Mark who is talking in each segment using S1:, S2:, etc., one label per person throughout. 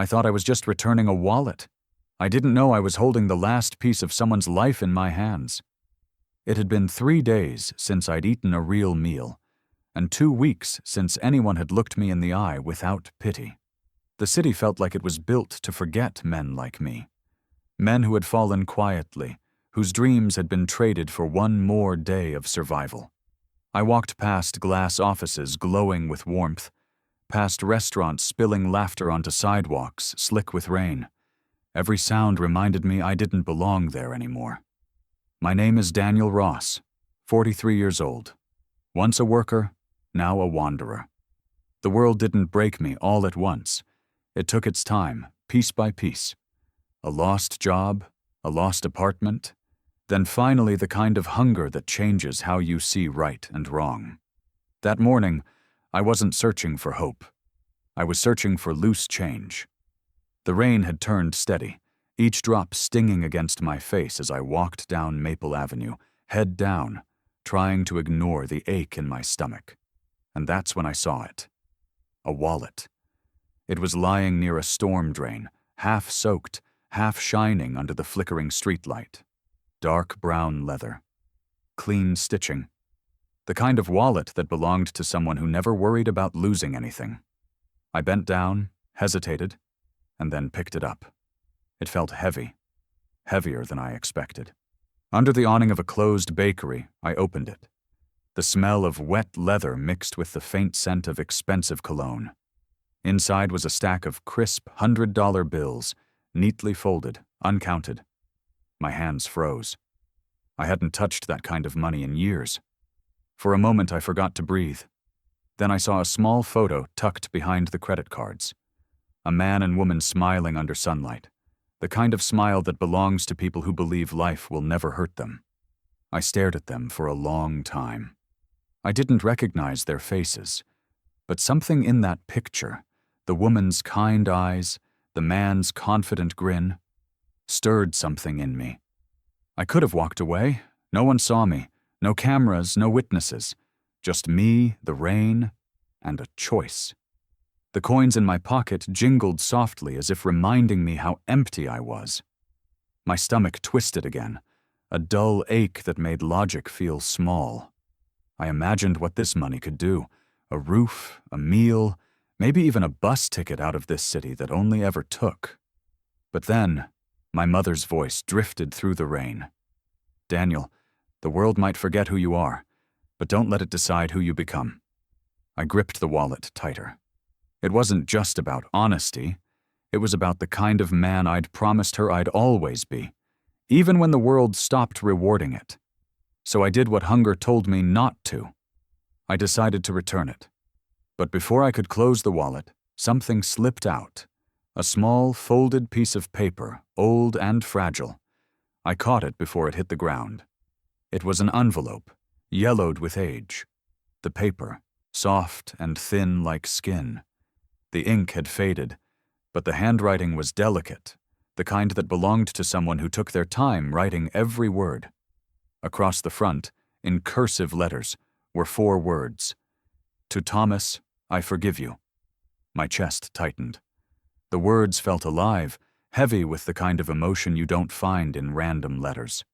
S1: I thought I was just returning a wallet. I didn't know I was holding the last piece of someone's life in my hands. It had been 3 days since I'd eaten a real meal, and 2 weeks since anyone had looked me in the eye without pity. The city felt like it was built to forget men like me. Men who had fallen quietly, whose dreams had been traded for one more day of survival. I walked past glass offices glowing with warmth, past restaurants spilling laughter onto sidewalks slick with rain. Every sound reminded me I didn't belong there anymore. My name is Daniel Ross, 43 years old. Once a worker, now a wanderer. The world didn't break me all at once. It took its time, piece by piece. A lost job, a lost apartment, then finally the kind of hunger that changes how you see right and wrong. That morning, I wasn't searching for hope. I was searching for loose change. The rain had turned steady, each drop stinging against my face as I walked down Maple Avenue, head down, trying to ignore the ache in my stomach. And that's when I saw it. A wallet. It was lying near a storm drain, half soaked, half shining under the flickering streetlight. Dark brown leather. Clean stitching. The kind of wallet that belonged to someone who never worried about losing anything. I bent down, hesitated, and then picked it up. It felt heavy. Heavier than I expected. Under the awning of a closed bakery, I opened it. The smell of wet leather mixed with the faint scent of expensive cologne. Inside was a stack of crisp $100 bills, neatly folded, uncounted. My hands froze. I hadn't touched that kind of money in years. For a moment, I forgot to breathe. Then I saw a small photo tucked behind the credit cards. A man and woman smiling under sunlight. The kind of smile that belongs to people who believe life will never hurt them. I stared at them for a long time. I didn't recognize their faces, but something in that picture, the woman's kind eyes, the man's confident grin, stirred something in me. I could have walked away. No one saw me. No cameras, no witnesses. Just me, the rain, and a choice. The coins in my pocket jingled softly as if reminding me how empty I was. My stomach twisted again, a dull ache that made logic feel small. I imagined what this money could do. A roof, a meal, maybe even a bus ticket out of this city that only ever took. But then, my mother's voice drifted through the rain. Daniel, the world might forget who you are, but don't let it decide who you become. I gripped the wallet tighter. It wasn't just about honesty. It was about the kind of man I'd promised her I'd always be, even when the world stopped rewarding it. So I did what hunger told me not to. I decided to return it. But before I could close the wallet, something slipped out. A small, folded piece of paper, old and fragile. I caught it before it hit the ground. It was an envelope, yellowed with age. The paper, soft and thin like skin. The ink had faded, but the handwriting was delicate, the kind that belonged to someone who took their time writing every word. Across the front, in cursive letters, were 4 words. To Thomas, I forgive you. My chest tightened. The words felt alive, heavy with the kind of emotion you don't find in random letters.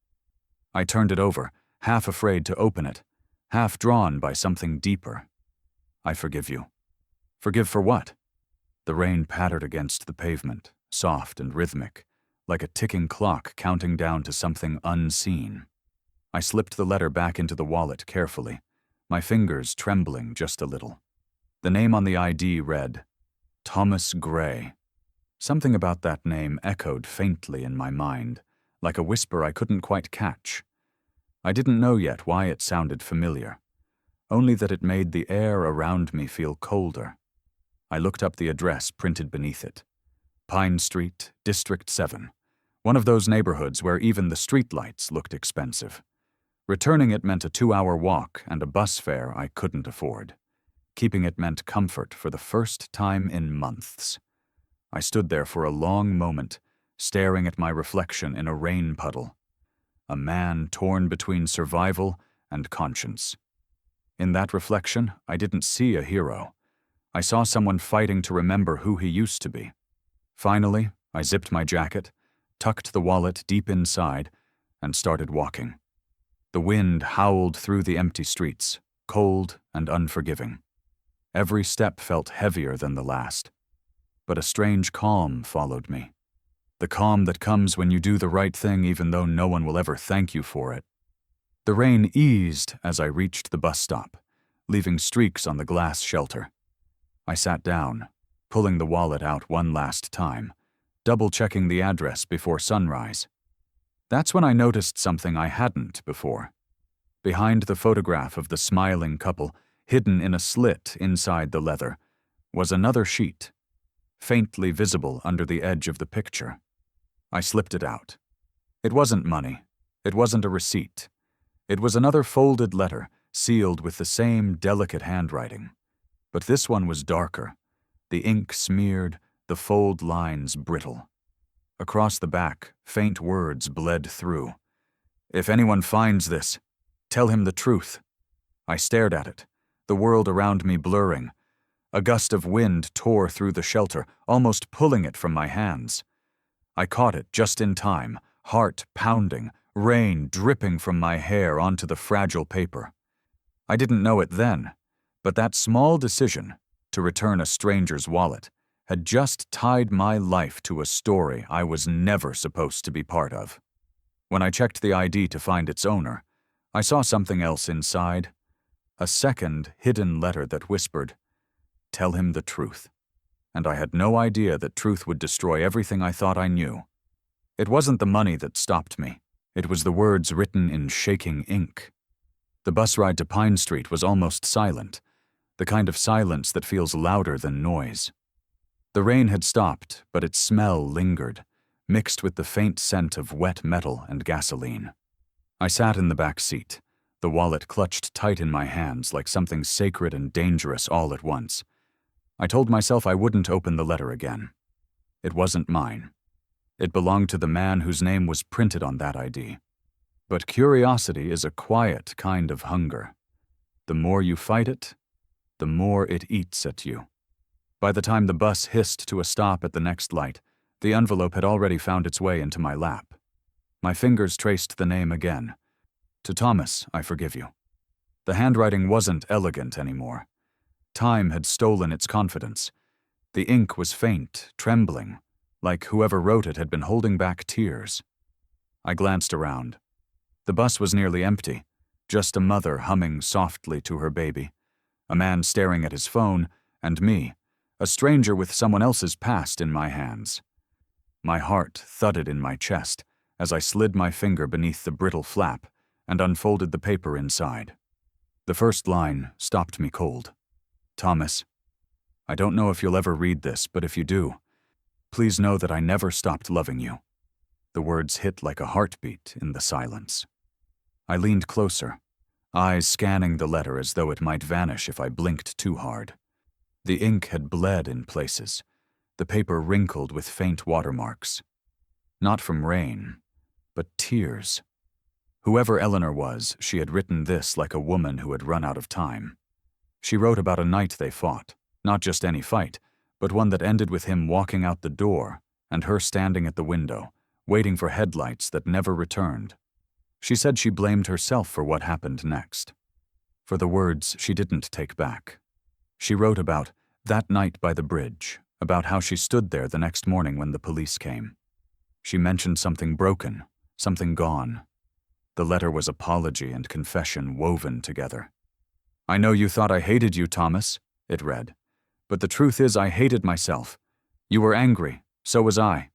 S1: I turned it over, half afraid to open it, half drawn by something deeper. I forgive you. Forgive for what? The rain pattered against the pavement, soft and rhythmic, like a ticking clock counting down to something unseen. I slipped the letter back into the wallet carefully, my fingers trembling just a little. The name on the ID read, Thomas Gray. Something about that name echoed faintly in my mind, like a whisper I couldn't quite catch. I didn't know yet why it sounded familiar, only that it made the air around me feel colder. I looked up the address printed beneath it. Pine Street, District 7, one of those neighborhoods where even the streetlights looked expensive. Returning it meant a 2-hour walk and a bus fare I couldn't afford. Keeping it meant comfort for the first time in months. I stood there for a long moment, staring at my reflection in a rain puddle. A man torn between survival and conscience. In that reflection, I didn't see a hero. I saw someone fighting to remember who he used to be. Finally, I zipped my jacket, tucked the wallet deep inside, and started walking. The wind howled through the empty streets, cold and unforgiving. Every step felt heavier than the last. But a strange calm followed me. The calm that comes when you do the right thing even though no one will ever thank you for it. The rain eased as I reached the bus stop, leaving streaks on the glass shelter. I sat down, pulling the wallet out one last time, double-checking the address before sunrise. That's when I noticed something I hadn't before. Behind the photograph of the smiling couple, hidden in a slit inside the leather, was another sheet, faintly visible under the edge of the picture. I slipped it out. It wasn't money. It wasn't a receipt. It was another folded letter, sealed with the same delicate handwriting. But this one was darker, the ink smeared, the fold lines brittle. Across the back, faint words bled through. "If anyone finds this, tell him the truth." I stared at it, the world around me blurring. A gust of wind tore through the shelter, almost pulling it from my hands. I caught it just in time, heart pounding, rain dripping from my hair onto the fragile paper. I didn't know it then, but that small decision, to return a stranger's wallet, had just tied my life to a story I was never supposed to be part of. When I checked the ID to find its owner, I saw something else inside. A second, hidden letter that whispered, "Tell him the truth." And I had no idea that truth would destroy everything I thought I knew. It wasn't the money that stopped me. It was the words written in shaking ink. The bus ride to Pine Street was almost silent, the kind of silence that feels louder than noise. The rain had stopped, but its smell lingered, mixed with the faint scent of wet metal and gasoline. I sat in the back seat, the wallet clutched tight in my hands like something sacred and dangerous all at once. I told myself I wouldn't open the letter again. It wasn't mine. It belonged to the man whose name was printed on that ID. But curiosity is a quiet kind of hunger. The more you fight it, the more it eats at you. By the time the bus hissed to a stop at the next light, the envelope had already found its way into my lap. My fingers traced the name again. "To Thomas, I forgive you." The handwriting wasn't elegant anymore. Time had stolen its confidence. The ink was faint, trembling, like whoever wrote it had been holding back tears. I glanced around. The bus was nearly empty, just a mother humming softly to her baby, a man staring at his phone, and me, a stranger with someone else's past in my hands. My heart thudded in my chest as I slid my finger beneath the brittle flap and unfolded the paper inside. The first line stopped me cold. "Thomas, I don't know if you'll ever read this, but if you do, please know that I never stopped loving you." The words hit like a heartbeat in the silence. I leaned closer, eyes scanning the letter as though it might vanish if I blinked too hard. The ink had bled in places, the paper wrinkled with faint watermarks. Not from rain, but tears. Whoever Eleanor was, she had written this like a woman who had run out of time. She wrote about a night they fought, not just any fight, but one that ended with him walking out the door and her standing at the window, waiting for headlights that never returned. She said she blamed herself for what happened next, for the words she didn't take back. She wrote about that night by the bridge, about how she stood there the next morning when the police came. She mentioned something broken, something gone. The letter was apology and confession woven together. "I know you thought I hated you, Thomas," it read, "but the truth is I hated myself. You were angry, so was I.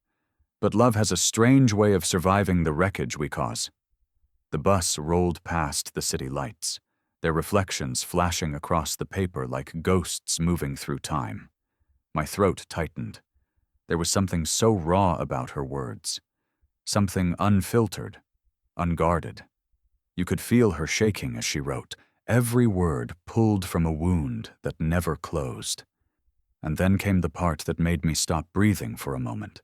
S1: But love has a strange way of surviving the wreckage we cause." The bus rolled past the city lights, their reflections flashing across the paper like ghosts moving through time. My throat tightened. There was something so raw about her words, something unfiltered, unguarded. You could feel her shaking as she wrote, every word pulled from a wound that never closed. And then came the part that made me stop breathing for a moment.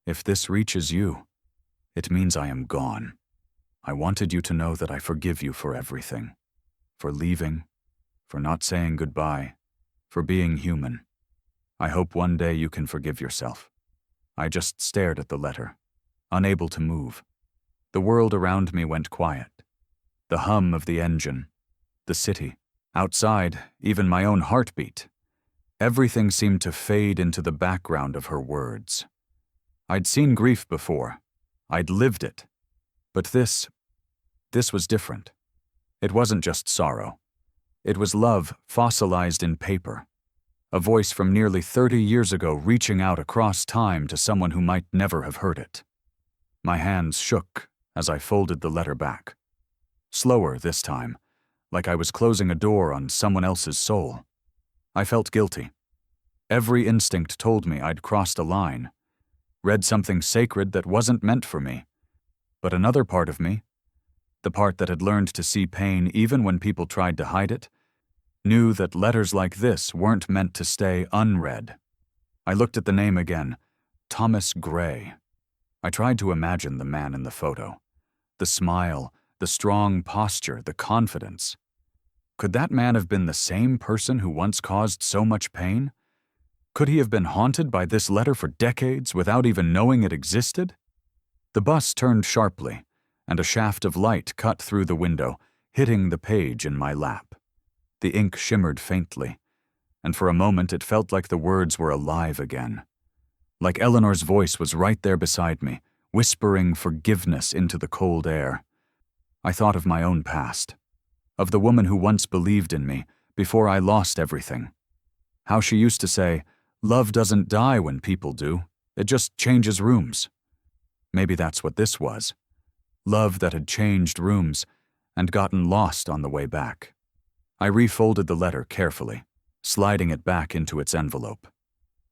S1: "If this reaches you, it means I am gone. I wanted you to know that I forgive you for everything. For leaving, for not saying goodbye, for being human. I hope one day you can forgive yourself. I just stared at the letter, unable to move. The world around me went quiet. The hum of the engine, the city, outside, even my own heartbeat. Everything seemed to fade into the background of her words. I'd seen grief before. I'd lived it. But this was different. It wasn't just sorrow. It was love fossilized in paper. A voice from nearly 30 years ago reaching out across time to someone who might never have heard it. My hands shook as I folded the letter back. Slower this time, like I was closing a door on someone else's soul. I felt guilty. Every instinct told me I'd crossed a line, read something sacred that wasn't meant for me. But another part of me, the part that had learned to see pain even when people tried to hide it, knew that letters like this weren't meant to stay unread. I looked at the name again, Thomas Gray. I tried to imagine the man in the photo. The smile, the strong posture, the confidence. Could that man have been the same person who once caused so much pain? Could he have been haunted by this letter for decades without even knowing it existed? The bus turned sharply, and a shaft of light cut through the window, hitting the page in my lap. The ink shimmered faintly, and for a moment it felt like the words were alive again. Like Eleanor's voice was right there beside me, whispering forgiveness into the cold air. I thought of my own past, of the woman who once believed in me before I lost everything. How she used to say, "Love doesn't die when people do, it just changes rooms." Maybe that's what this was. Love that had changed rooms and gotten lost on the way back. I refolded the letter carefully, sliding it back into its envelope.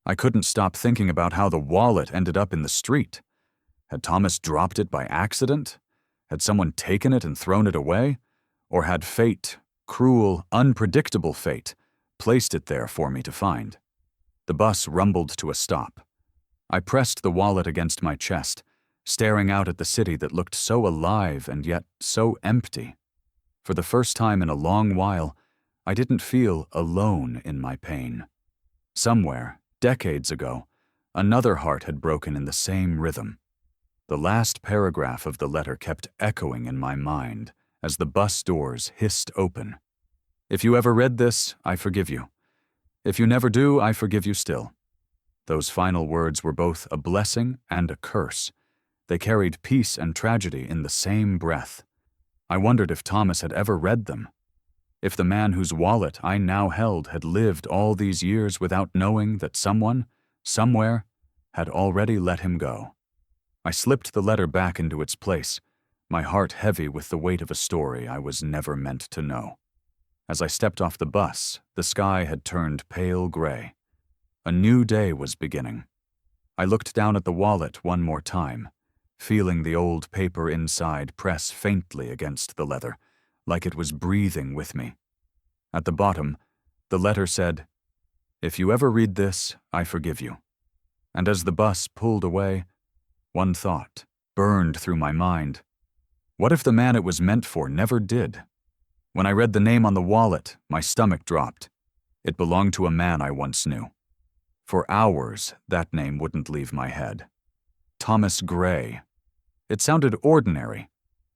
S1: I couldn't stop thinking about how the wallet ended up in the street. Had Thomas dropped it by accident? Had someone taken it and thrown it away? Or had fate, cruel, unpredictable fate, placed it there for me to find? The bus rumbled to a stop. I pressed the wallet against my chest, staring out at the city that looked so alive and yet so empty. For the first time in a long while, I didn't feel alone in my pain. Somewhere, decades ago, another heart had broken in the same rhythm. The last paragraph of the letter kept echoing in my mind as the bus doors hissed open. If you ever read this, I forgive you. If you never do, I forgive you still. Those final words were both a blessing and a curse. They carried peace and tragedy in the same breath. I wondered if Thomas had ever read them. If the man whose wallet I now held had lived all these years without knowing that someone, somewhere, had already let him go. I slipped the letter back into its place, my heart heavy with the weight of a story I was never meant to know. As I stepped off the bus, the sky had turned pale gray. A new day was beginning. I looked down at the wallet one more time, feeling the old paper inside press faintly against the leather, like it was breathing with me. At the bottom, the letter said, "If you ever read this, I forgive you." And as the bus pulled away, one thought burned through my mind. What if the man it was meant for never did? When I read the name on the wallet, my stomach dropped. It belonged to a man I once knew. For hours, that name wouldn't leave my head. Thomas Gray. It sounded ordinary,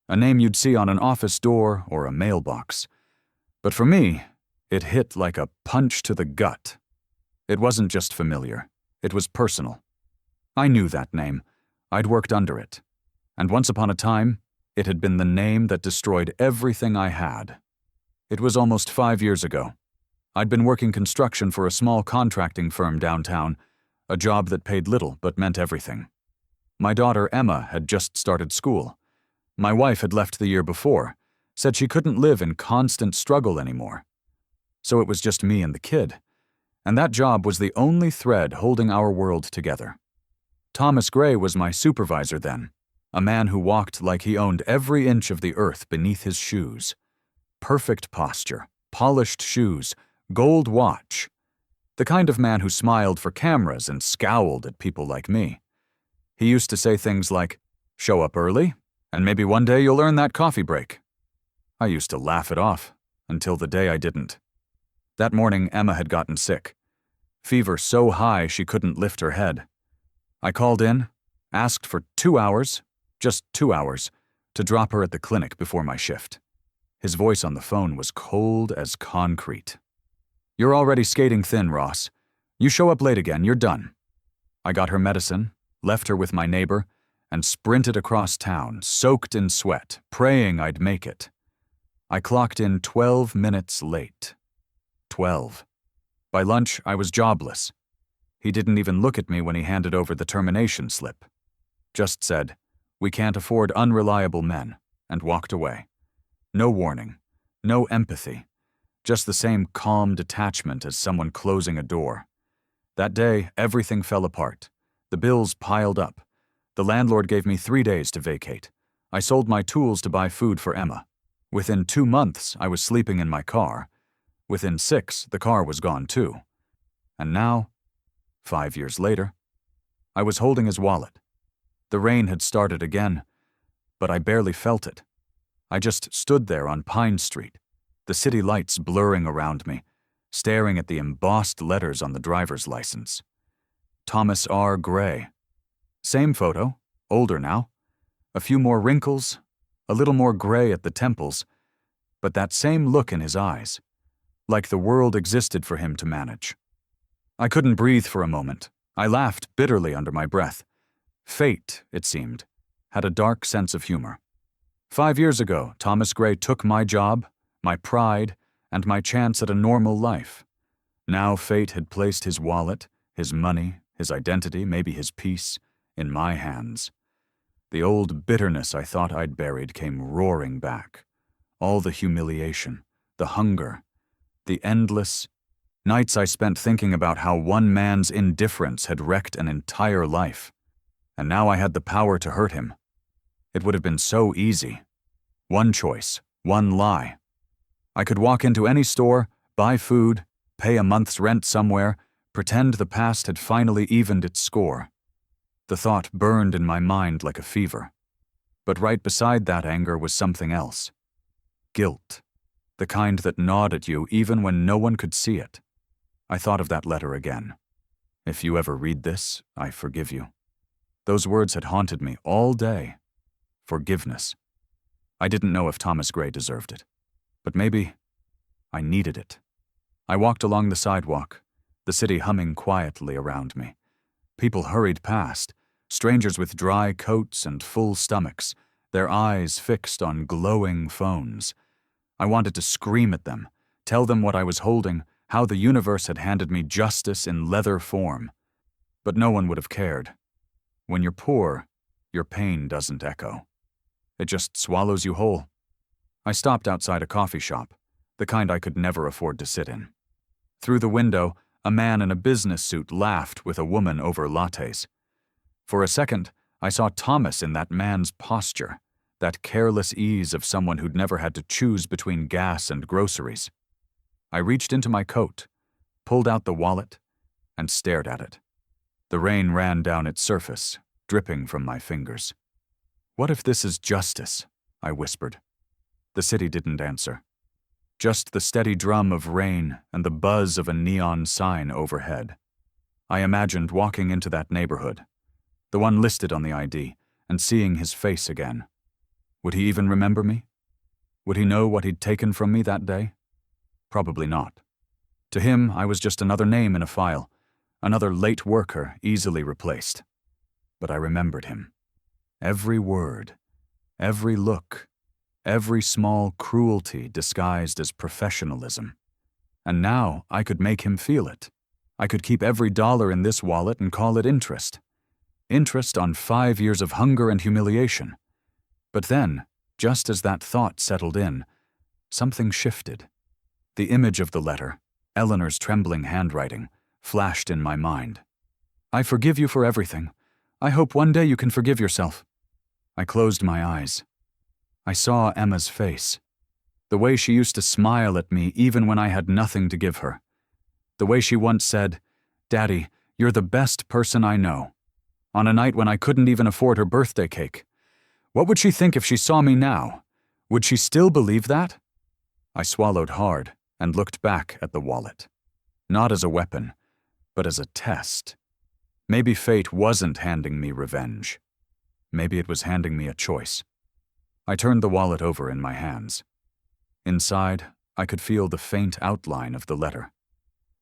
S1: a name you'd see on an office door or a mailbox. But for me, it hit like a punch to the gut. It wasn't just familiar, it was personal. I knew that name. I'd worked under it. And once upon a time, it had been the name that destroyed everything I had. It was almost 5 years ago. I'd been working construction for a small contracting firm downtown, a job that paid little but meant everything. My daughter Emma had just started school. My wife had left the year before, said she couldn't live in constant struggle anymore. So it was just me and the kid. And that job was the only thread holding our world together. Thomas Gray was my supervisor then, a man who walked like he owned every inch of the earth beneath his shoes. Perfect posture, polished shoes, gold watch. The kind of man who smiled for cameras and scowled at people like me. He used to say things like, "Show up early, and maybe one day you'll earn that coffee break." I used to laugh it off, until the day I didn't. That morning, Emma had gotten sick. Fever so high she couldn't lift her head. I called in, asked for 2 hours, just 2 hours, to drop her at the clinic before my shift. His voice on the phone was cold as concrete. "You're already skating thin, Ross. You show up late again, you're done." I got her medicine, left her with my neighbor, and sprinted across town, soaked in sweat, praying I'd make it. I clocked in 12 minutes late. 12. By lunch, I was jobless. He didn't even look at me when he handed over the termination slip. Just said, "We can't afford unreliable men," and walked away. No warning, no empathy, just the same calm detachment as someone closing a door. That day, everything fell apart. The bills piled up. The landlord gave me 3 days to vacate. I sold my tools to buy food for Emma. Within 2 months, I was sleeping in my car. Within 6, the car was gone too. And now, 5 years later, I was holding his wallet. The rain had started again, but I barely felt it. I just stood there on Pine Street, the city lights blurring around me, staring at the embossed letters on the driver's license. Thomas R. Gray. Same photo, older now. A few more wrinkles, a little more gray at the temples, but that same look in his eyes, like the world existed for him to manage. I couldn't breathe for a moment. I laughed bitterly under my breath. Fate, it seemed, had a dark sense of humor. 5 years ago, Thomas Gray took my job, my pride, and my chance at a normal life. Now fate had placed his wallet, his money, his identity, maybe his peace, in my hands. The old bitterness I thought I'd buried came roaring back. All the humiliation, the hunger, the endless nights I spent thinking about how one man's indifference had wrecked an entire life. And now I had the power to hurt him. It would have been so easy. One choice, one lie. I could walk into any store, buy food, pay a month's rent somewhere, pretend the past had finally evened its score. The thought burned in my mind like a fever. But right beside that anger was something else. Guilt. The kind that gnawed at you even when no one could see it. I thought of that letter again. "If you ever read this, I forgive you." Those words had haunted me all day. Forgiveness. I didn't know if Thomas Gray deserved it, but maybe I needed it. I walked along the sidewalk, the city humming quietly around me. People hurried past, strangers with dry coats and full stomachs, their eyes fixed on glowing phones. I wanted to scream at them, tell them what I was holding, how the universe had handed me justice in leather form. But no one would have cared. When you're poor, your pain doesn't echo. It just swallows you whole. I stopped outside a coffee shop, the kind I could never afford to sit in. Through the window, a man in a business suit laughed with a woman over lattes. For a second, I saw Thomas in that man's posture, that careless ease of someone who'd never had to choose between gas and groceries. I reached into my coat, pulled out the wallet, and stared at it. The rain ran down its surface, dripping from my fingers. "What if this is justice?" I whispered. The city didn't answer. Just the steady drum of rain and the buzz of a neon sign overhead. I imagined walking into that neighborhood, the one listed on the ID, and seeing his face again. Would he even remember me? Would he know what he'd taken from me that day? Probably not. To him, I was just another name in a file, another late worker easily replaced. But I remembered him. Every word, every look, every small cruelty disguised as professionalism. And now I could make him feel it. I could keep every dollar in this wallet and call it interest. Interest on 5 years of hunger and humiliation. But then, just as that thought settled in, something shifted. The image of the letter, Eleanor's trembling handwriting, flashed in my mind. "I forgive you for everything. I hope one day you can forgive yourself." I closed my eyes. I saw Emma's face. The way she used to smile at me even when I had nothing to give her. The way she once said, "Daddy, you're the best person I know," on a night when I couldn't even afford her birthday cake. What would she think if she saw me now? Would she still believe that? I swallowed hard and looked back at the wallet. Not as a weapon, but as a test. Maybe fate wasn't handing me revenge. Maybe it was handing me a choice. I turned the wallet over in my hands. Inside, I could feel the faint outline of the letter.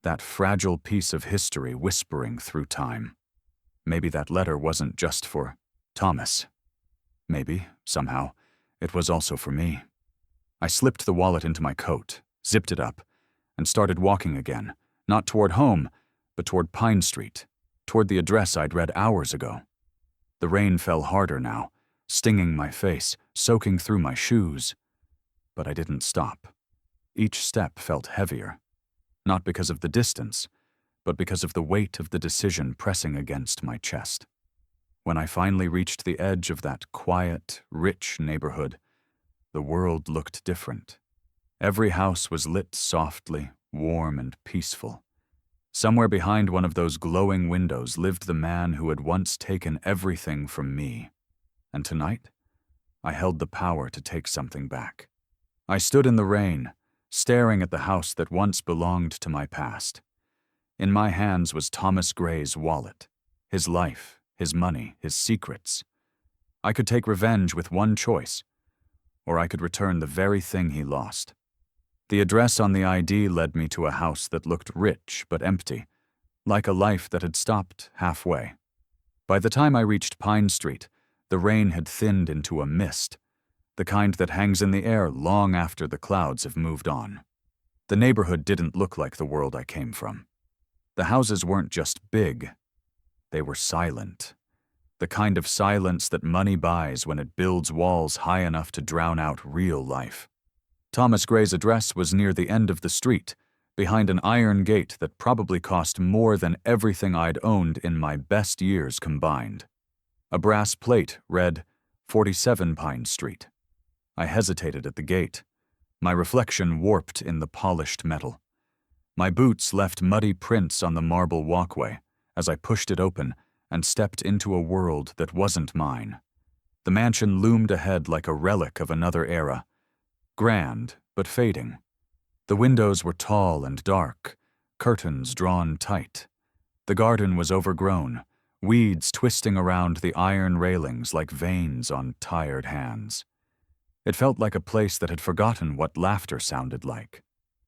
S1: That fragile piece of history whispering through time. Maybe that letter wasn't just for Thomas. Maybe, somehow, it was also for me. I slipped the wallet into my coat, zipped it up, and started walking again, not toward home, but toward Pine Street, toward the address I'd read hours ago. The rain fell harder now, stinging my face, soaking through my shoes. But I didn't stop. Each step felt heavier, not because of the distance, but because of the weight of the decision pressing against my chest. When I finally reached the edge of that quiet, rich neighborhood, the world looked different. Every house was lit softly, warm and peaceful. Somewhere behind one of those glowing windows lived the man who had once taken everything from me. And tonight, I held the power to take something back. I stood in the rain, staring at the house that once belonged to my past. In my hands was Thomas Gray's wallet, his life, his money, his secrets. I could take revenge with one choice, or I could return the very thing he lost. The address on the ID led me to a house that looked rich but empty, like a life that had stopped halfway. By the time I reached Pine Street, the rain had thinned into a mist, the kind that hangs in the air long after the clouds have moved on. The neighborhood didn't look like the world I came from. The houses weren't just big, they were silent. The kind of silence that money buys when it builds walls high enough to drown out real life. Thomas Gray's address was near the end of the street, behind an iron gate that probably cost more than everything I'd owned in my best years combined. A brass plate read 47 Pine Street. I hesitated at the gate, my reflection warped in the polished metal. My boots left muddy prints on the marble walkway as I pushed it open and stepped into a world that wasn't mine. The mansion loomed ahead like a relic of another era, grand but fading. The windows were tall and dark, curtains drawn tight. The garden was overgrown, weeds twisting around the iron railings like veins on tired hands. It felt like a place that had forgotten what laughter sounded like.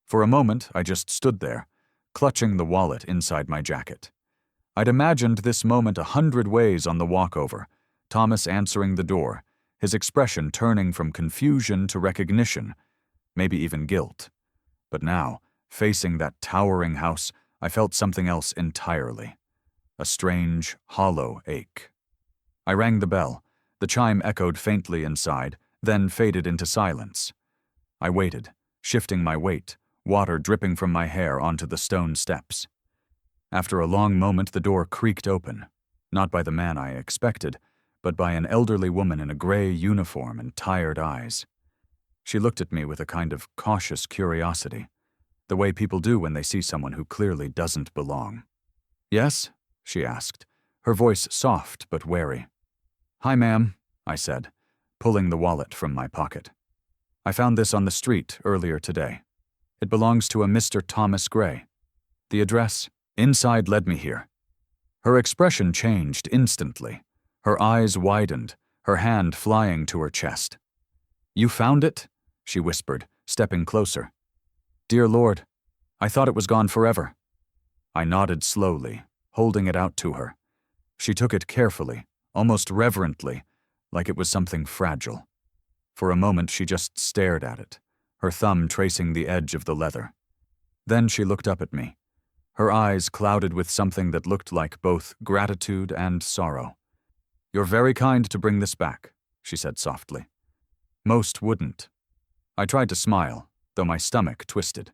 S1: For a moment, I just stood there, clutching the wallet inside my jacket. I'd imagined this moment 100 ways on the walkover, Thomas answering the door, his expression turning from confusion to recognition, maybe even guilt. But now, facing that towering house, I felt something else entirely. A strange, hollow ache. I rang the bell. The chime echoed faintly inside, then faded into silence. I waited, shifting my weight, water dripping from my hair onto the stone steps. After a long moment, the door creaked open, not by the man I expected, but by an elderly woman in a gray uniform and tired eyes. She looked at me with a kind of cautious curiosity, the way people do when they see someone who clearly doesn't belong. "Yes?" she asked, her voice soft but wary. "Hi, ma'am," I said, pulling the wallet from my pocket. "I found this on the street earlier today. It belongs to a Mr. Thomas Gray. The address inside led me here." Her expression changed instantly. Her eyes widened, her hand flying to her chest. "You found it?" she whispered, stepping closer. "Dear Lord, I thought it was gone forever." I nodded slowly, holding it out to her. She took it carefully, almost reverently, like it was something fragile. For a moment she just stared at it, her thumb tracing the edge of the leather. Then she looked up at me, her eyes clouded with something that looked like both gratitude and sorrow. "You're very kind to bring this back," she said softly. "Most wouldn't." I tried to smile, though my stomach twisted.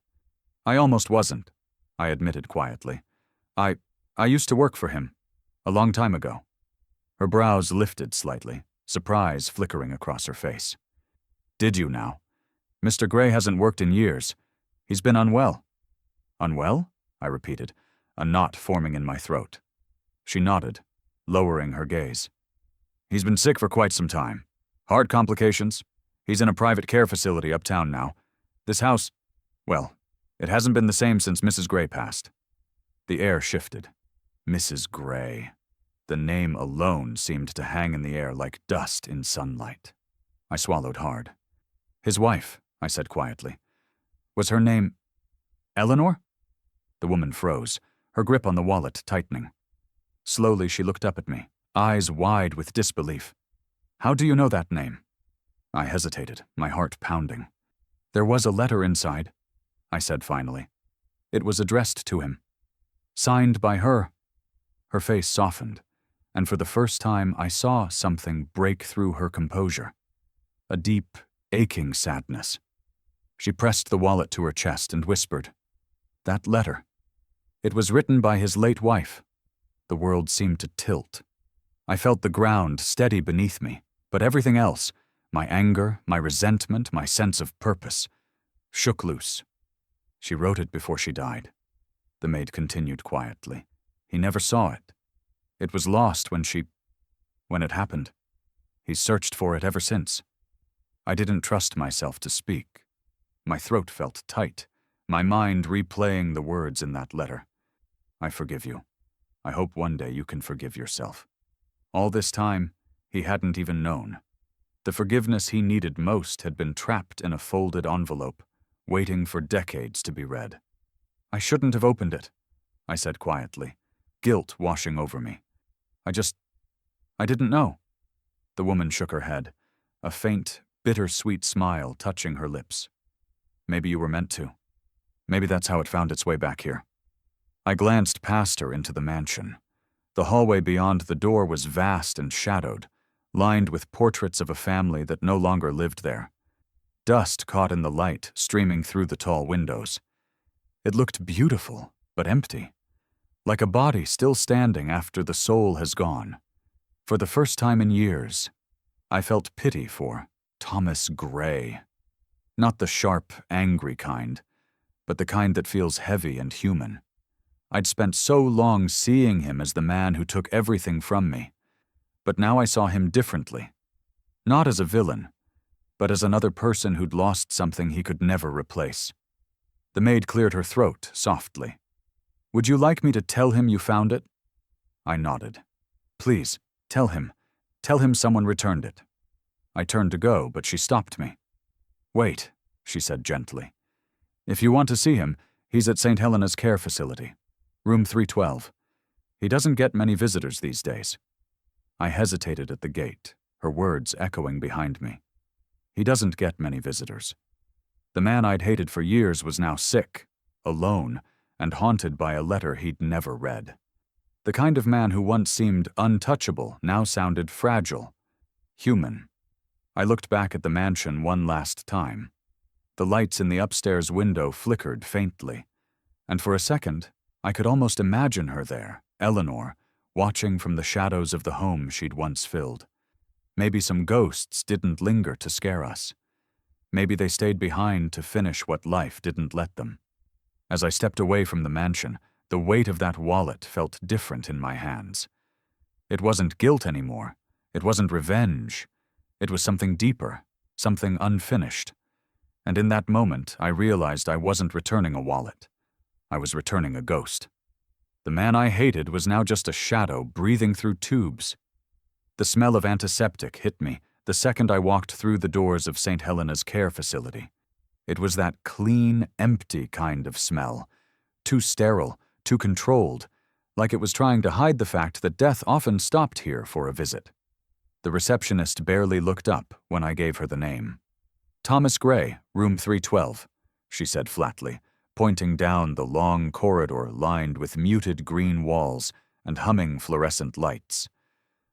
S1: "I almost wasn't," I admitted quietly. I used to work for him, a long time ago." Her brows lifted slightly, surprise flickering across her face. "Did you now? Mr. Gray hasn't worked in years. He's been unwell." "Unwell?" I repeated, a knot forming in my throat. She nodded, lowering her gaze. "He's been sick for quite some time. Heart complications. He's in a private care facility uptown now. This house, well, it hasn't been the same since Mrs. Gray passed." The air shifted. Mrs. Gray. The name alone seemed to hang in the air like dust in sunlight. I swallowed hard. His wife, I said quietly. Was her name Eleanor? The woman froze, her grip on the wallet tightening. Slowly she looked up at me, eyes wide with disbelief. How do you know that name? I hesitated, my heart pounding. There was a letter inside, I said finally. It was addressed to him. Signed by her. Her face softened, and for the first time I saw something break through her composure. A deep, aching sadness. She pressed the wallet to her chest and whispered, "That letter. It was written by his late wife." The world seemed to tilt. I felt the ground steady beneath me, but everything else, my anger, my resentment, my sense of purpose, shook loose. She wrote it before she died. The maid continued quietly. He never saw it. It was lost when it happened. He's searched for it ever since. I didn't trust myself to speak. My throat felt tight, my mind replaying the words in that letter. I forgive you. I hope one day you can forgive yourself. All this time, he hadn't even known. The forgiveness he needed most had been trapped in a folded envelope, waiting for decades to be read. I shouldn't have opened it, I said quietly, guilt washing over me. I didn't know. The woman shook her head, a faint, bittersweet smile touching her lips. Maybe you were meant to. Maybe that's how it found its way back here. I glanced past her into the mansion. The hallway beyond the door was vast and shadowed, lined with portraits of a family that no longer lived there. Dust caught in the light streaming through the tall windows. It looked beautiful, but empty, like a body still standing after the soul has gone. For the first time in years, I felt pity for Thomas Gray. Not the sharp, angry kind, but the kind that feels heavy and human. I'd spent so long seeing him as the man who took everything from me, but now I saw him differently. Not as a villain, but as another person who'd lost something he could never replace. The maid cleared her throat softly. Would you like me to tell him you found it? I nodded. Please, tell him. Tell him someone returned it. I turned to go, but she stopped me. Wait, she said gently. If you want to see him, he's at St. Helena's Care Facility, room 312. He doesn't get many visitors these days. I hesitated at the gate, her words echoing behind me. He doesn't get many visitors. The man I'd hated for years was now sick, alone, and haunted by a letter he'd never read. The kind of man who once seemed untouchable now sounded fragile, human. I looked back at the mansion one last time. The lights in the upstairs window flickered faintly, and for a second, I could almost imagine her there, Eleanor, watching from the shadows of the home she'd once filled. Maybe some ghosts didn't linger to scare us. Maybe they stayed behind to finish what life didn't let them. As I stepped away from the mansion, the weight of that wallet felt different in my hands. It wasn't guilt anymore. It wasn't revenge. It was something deeper, something unfinished. And in that moment, I realized I wasn't returning a wallet. I was returning a ghost. The man I hated was now just a shadow breathing through tubes. The smell of antiseptic hit me the second I walked through the doors of St. Helena's Care Facility. It was that clean, empty kind of smell, too sterile, too controlled, like it was trying to hide the fact that death often stopped here for a visit. The receptionist barely looked up when I gave her the name. Thomas Gray, room 312, she said flatly, pointing down the long corridor lined with muted green walls and humming fluorescent lights.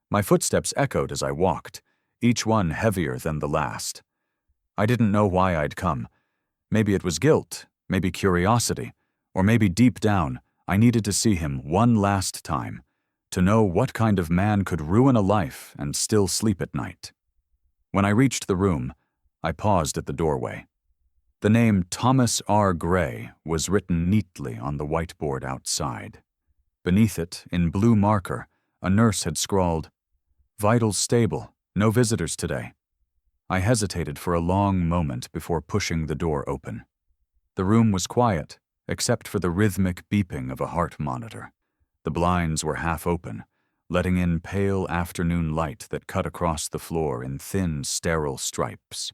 S1: My footsteps echoed as I walked, each one heavier than the last. I didn't know why I'd come. Maybe it was guilt, maybe curiosity, or maybe deep down, I needed to see him one last time, to know what kind of man could ruin a life and still sleep at night. When I reached the room, I paused at the doorway. The name Thomas R. Gray was written neatly on the whiteboard outside. Beneath it, in blue marker, a nurse had scrawled, "Vitals stable, no visitors today." I hesitated for a long moment before pushing the door open. The room was quiet, except for the rhythmic beeping of a heart monitor. The blinds were half open, letting in pale afternoon light that cut across the floor in thin, sterile stripes.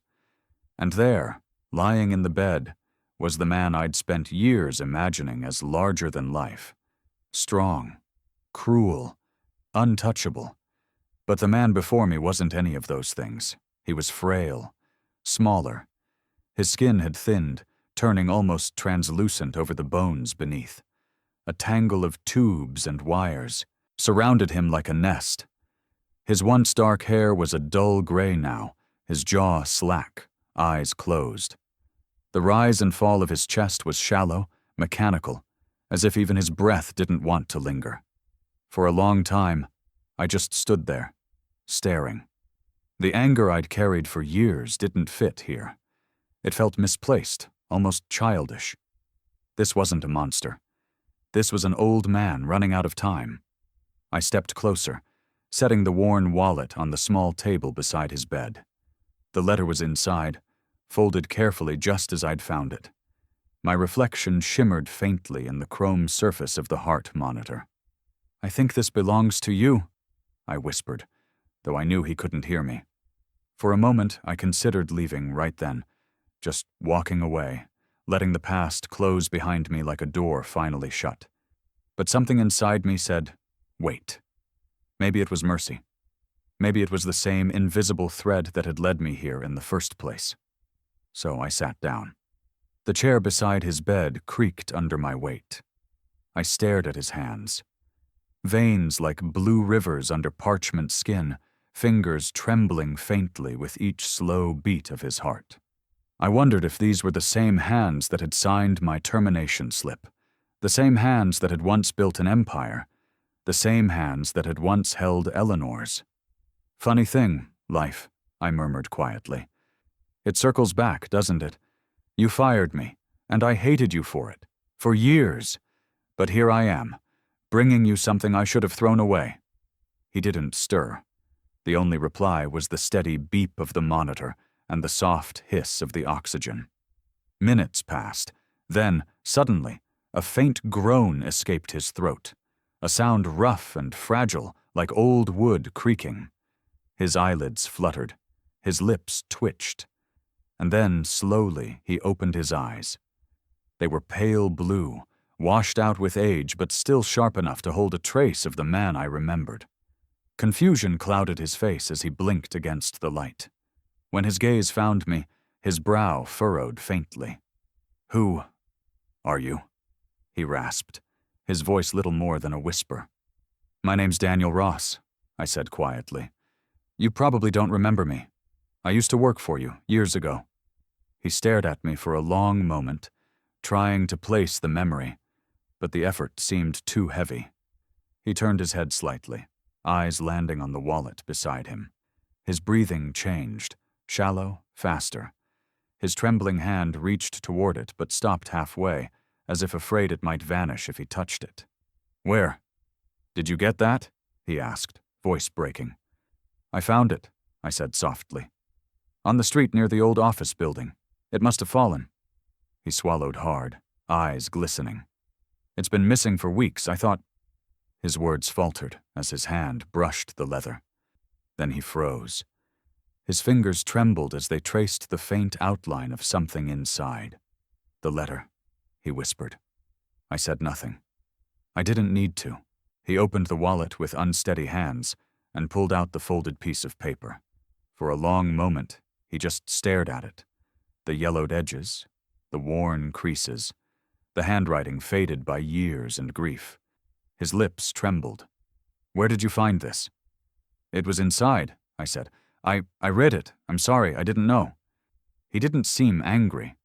S1: And there, lying in the bed, was the man I'd spent years imagining as larger than life. Strong, cruel, untouchable. But the man before me wasn't any of those things. He was frail, smaller. His skin had thinned, turning almost translucent over the bones beneath. A tangle of tubes and wires surrounded him like a nest. His once dark hair was a dull gray now, his jaw slack, eyes closed. The rise and fall of his chest was shallow, mechanical, as if even his breath didn't want to linger. For a long time, I just stood there, staring. The anger I'd carried for years didn't fit here. It felt misplaced, almost childish. This wasn't a monster. This was an old man running out of time. I stepped closer, setting the worn wallet on the small table beside his bed. The letter was inside, folded carefully just as I'd found it. My reflection shimmered faintly in the chrome surface of the heart monitor. "I think this belongs to you," I whispered, though I knew he couldn't hear me. For a moment, I considered leaving right then, just walking away, letting the past close behind me like a door finally shut. But something inside me said, wait. Maybe it was mercy. Maybe it was the same invisible thread that had led me here in the first place. So I sat down. The chair beside his bed creaked under my weight. I stared at his hands. Veins like blue rivers under parchment skin, fingers trembling faintly with each slow beat of his heart. I wondered if these were the same hands that had signed my termination slip, the same hands that had once built an empire, the same hands that had once held Eleanor's. "Funny thing, life," I murmured quietly. "It circles back, doesn't it? You fired me, and I hated you for it, for years. But here I am, bringing you something I should have thrown away." He didn't stir. The only reply was the steady beep of the monitor and the soft hiss of the oxygen. Minutes passed. Then, suddenly, a faint groan escaped his throat, a sound rough and fragile, like old wood creaking. His eyelids fluttered. His lips twitched. And then, slowly, he opened his eyes. They were pale blue, washed out with age, but still sharp enough to hold a trace of the man I remembered. Confusion clouded his face as he blinked against the light. When his gaze found me, his brow furrowed faintly. "Who are you?" he rasped, his voice little more than a whisper. "My name's Daniel Ross," I said quietly. "You probably don't remember me. I used to work for you, years ago." He stared at me for a long moment, trying to place the memory, but the effort seemed too heavy. He turned his head slightly, eyes landing on the wallet beside him. His breathing changed, shallow, faster. His trembling hand reached toward it but stopped halfway, as if afraid it might vanish if he touched it. "Where? Did you get that?" he asked, voice breaking. "I found it," I said softly. "On the street near the old office building. It must have fallen." He swallowed hard, eyes glistening. "It's been missing for weeks. I thought—" His words faltered as his hand brushed the leather. Then he froze. His fingers trembled as they traced the faint outline of something inside. "The letter," he whispered. I said nothing. I didn't need to. He opened the wallet with unsteady hands and pulled out the folded piece of paper. For a long moment, he just stared at it. The yellowed edges, the worn creases, the handwriting faded by years and grief. His lips trembled. "Where did you find this?" "It was inside," I said. I read it. I'm sorry, I didn't know." He didn't seem angry.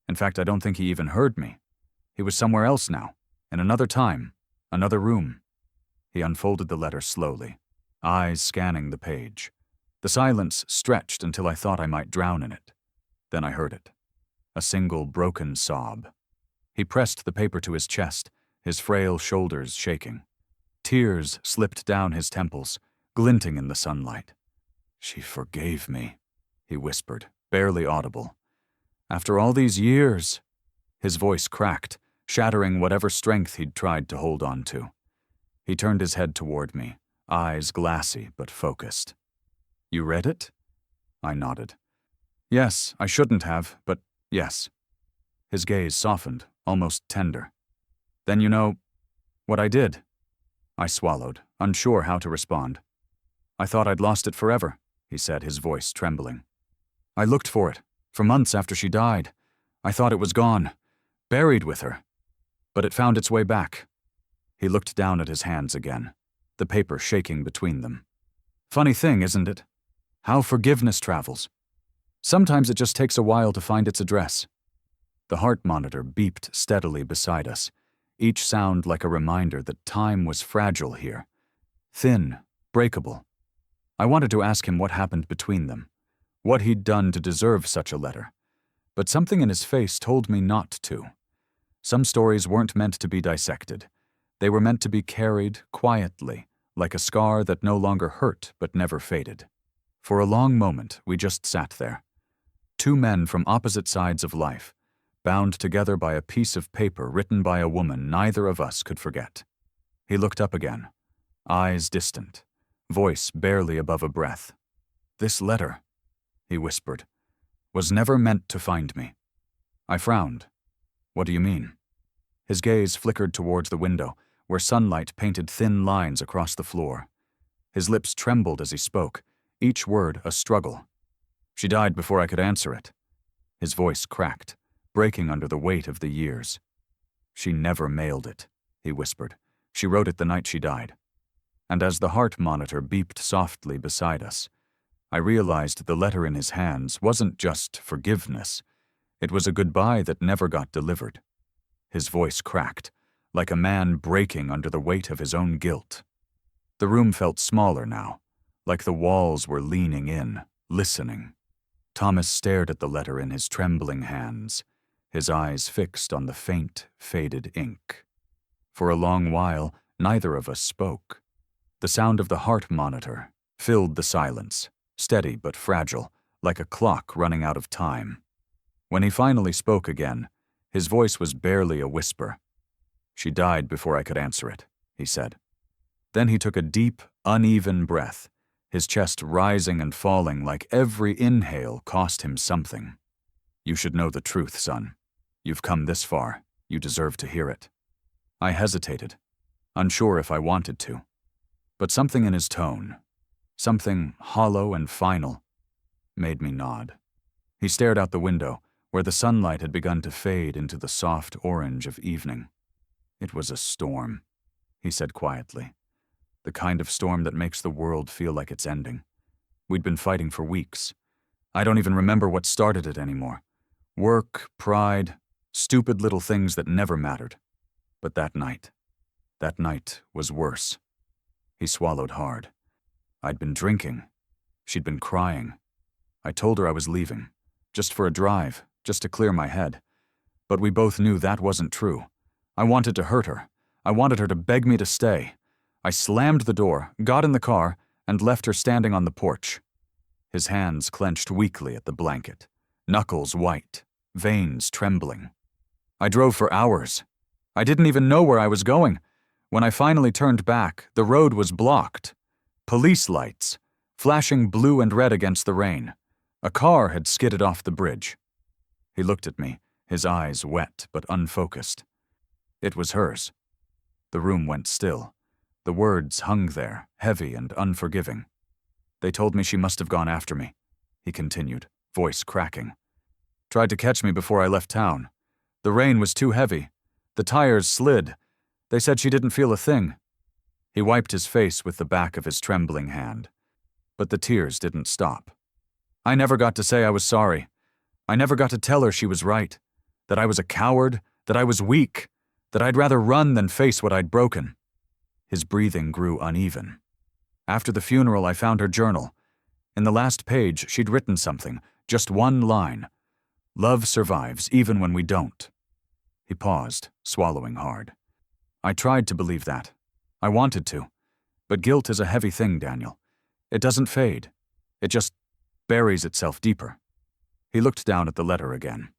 S1: In fact, I don't think he even heard me. He was somewhere else now, in another time, another room. He unfolded the letter slowly, eyes scanning the page. The silence stretched until I thought I might drown in it. Then I heard it. A single broken sob. He pressed the paper to his chest, his frail shoulders shaking. Tears slipped down his temples, glinting in the sunlight. "She forgave me," he whispered, barely audible. "After all these years." His voice cracked, shattering whatever strength he'd tried to hold on to. He turned his head toward me, eyes glassy but focused. You read it? I nodded. Yes, I shouldn't have, but yes. His gaze softened, almost tender. Then you know what I did? I swallowed, unsure how to respond. I thought I'd lost it forever, he said, his voice trembling. I looked for it, for months after she died. I thought it was gone, buried with her. But it found its way back. He looked down at his hands again, the paper shaking between them. Funny thing, isn't it? How forgiveness travels. Sometimes it just takes a while to find its address. The heart monitor beeped steadily beside us, each sound like a reminder that time was fragile here. Thin, breakable. I wanted to ask him what happened between them, what he'd done to deserve such a letter. But something in his face told me not to. Some stories weren't meant to be dissected. They were meant to be carried quietly, like a scar that no longer hurt but never faded. For a long moment, we just sat there. Two men from opposite sides of life, bound together by a piece of paper written by a woman neither of us could forget. He looked up again, eyes distant, voice barely above a breath. This letter, he whispered, was never meant to find me. I frowned. What do you mean? His gaze flickered towards the window, where sunlight painted thin lines across the floor. His lips trembled as he spoke, each word a struggle. She died before I could answer it. His voice cracked, breaking under the weight of the years. She never mailed it, he whispered. She wrote it the night she died. And as the heart monitor beeped softly beside us, I realized the letter in his hands wasn't just forgiveness. It was a goodbye that never got delivered. His voice cracked, like a man breaking under the weight of his own guilt. The room felt smaller now, like the walls were leaning in, listening. Thomas stared at the letter in his trembling hands, his eyes fixed on the faint, faded ink. For a long while, neither of us spoke. The sound of the heart monitor filled the silence, steady but fragile, like a clock running out of time. When he finally spoke again, his voice was barely a whisper. She died before I could answer it, he said. Then he took a deep, uneven breath, his chest rising and falling like every inhale cost him something. You should know the truth, son. You've come this far. You deserve to hear it. I hesitated, unsure if I wanted to. But something in his tone, something hollow and final, made me nod. He stared out the window, where the sunlight had begun to fade into the soft orange of evening. It was a storm, he said quietly. The kind of storm that makes the world feel like it's ending. We'd been fighting for weeks. I don't even remember what started it anymore. Work, pride, stupid little things that never mattered. But that night was worse. He swallowed hard. I'd been drinking. She'd been crying. I told her I was leaving, just for a drive, just to clear my head. But we both knew that wasn't true. I wanted to hurt her. I wanted her to beg me to stay. I slammed the door, got in the car, and left her standing on the porch. His hands clenched weakly at the blanket, knuckles white, veins trembling. I drove for hours. I didn't even know where I was going. When I finally turned back, the road was blocked. Police lights, flashing blue and red against the rain. A car had skidded off the bridge. He looked at me, his eyes wet but unfocused. It was hers. The room went still. The words hung there, heavy and unforgiving. They told me she must have gone after me, he continued, voice cracking. Tried to catch me before I left town. The rain was too heavy. The tires slid. They said she didn't feel a thing. He wiped his face with the back of his trembling hand. But the tears didn't stop. I never got to say I was sorry. I never got to tell her she was right, that I was a coward, that I was weak, that I'd rather run than face what I'd broken. His breathing grew uneven. After the funeral, I found her journal. In the last page, she'd written something, just one line. Love survives even when we don't. He paused, swallowing hard. I tried to believe that. I wanted to. But guilt is a heavy thing, Daniel. It doesn't fade. It just buries itself deeper. He looked down at the letter again.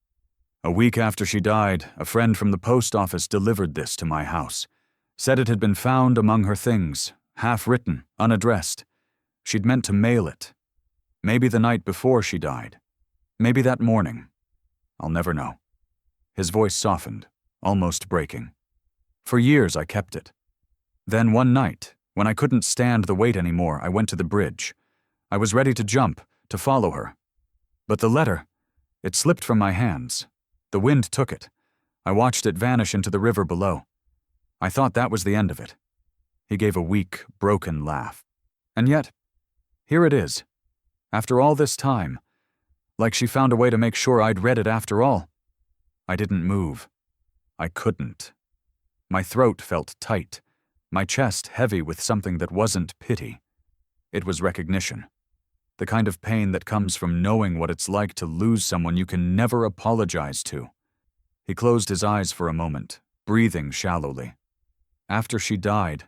S1: A week after she died, a friend from the post office delivered this to my house. Said it had been found among her things, half-written, unaddressed. She'd meant to mail it. Maybe the night before she died. Maybe that morning. I'll never know. His voice softened, almost breaking. For years I kept it. Then one night, when I couldn't stand the wait anymore, I went to the bridge. I was ready to jump, to follow her. But the letter, it slipped from my hands. The wind took it. I watched it vanish into the river below. I thought that was the end of it. He gave a weak, broken laugh. And yet, here it is. After all this time, like she found a way to make sure I'd read it after all. I didn't move. I couldn't. My throat felt tight, my chest heavy with something that wasn't pity. It was recognition. The kind of pain that comes from knowing what it's like to lose someone you can never apologize to. He closed his eyes for a moment, breathing shallowly. After she died,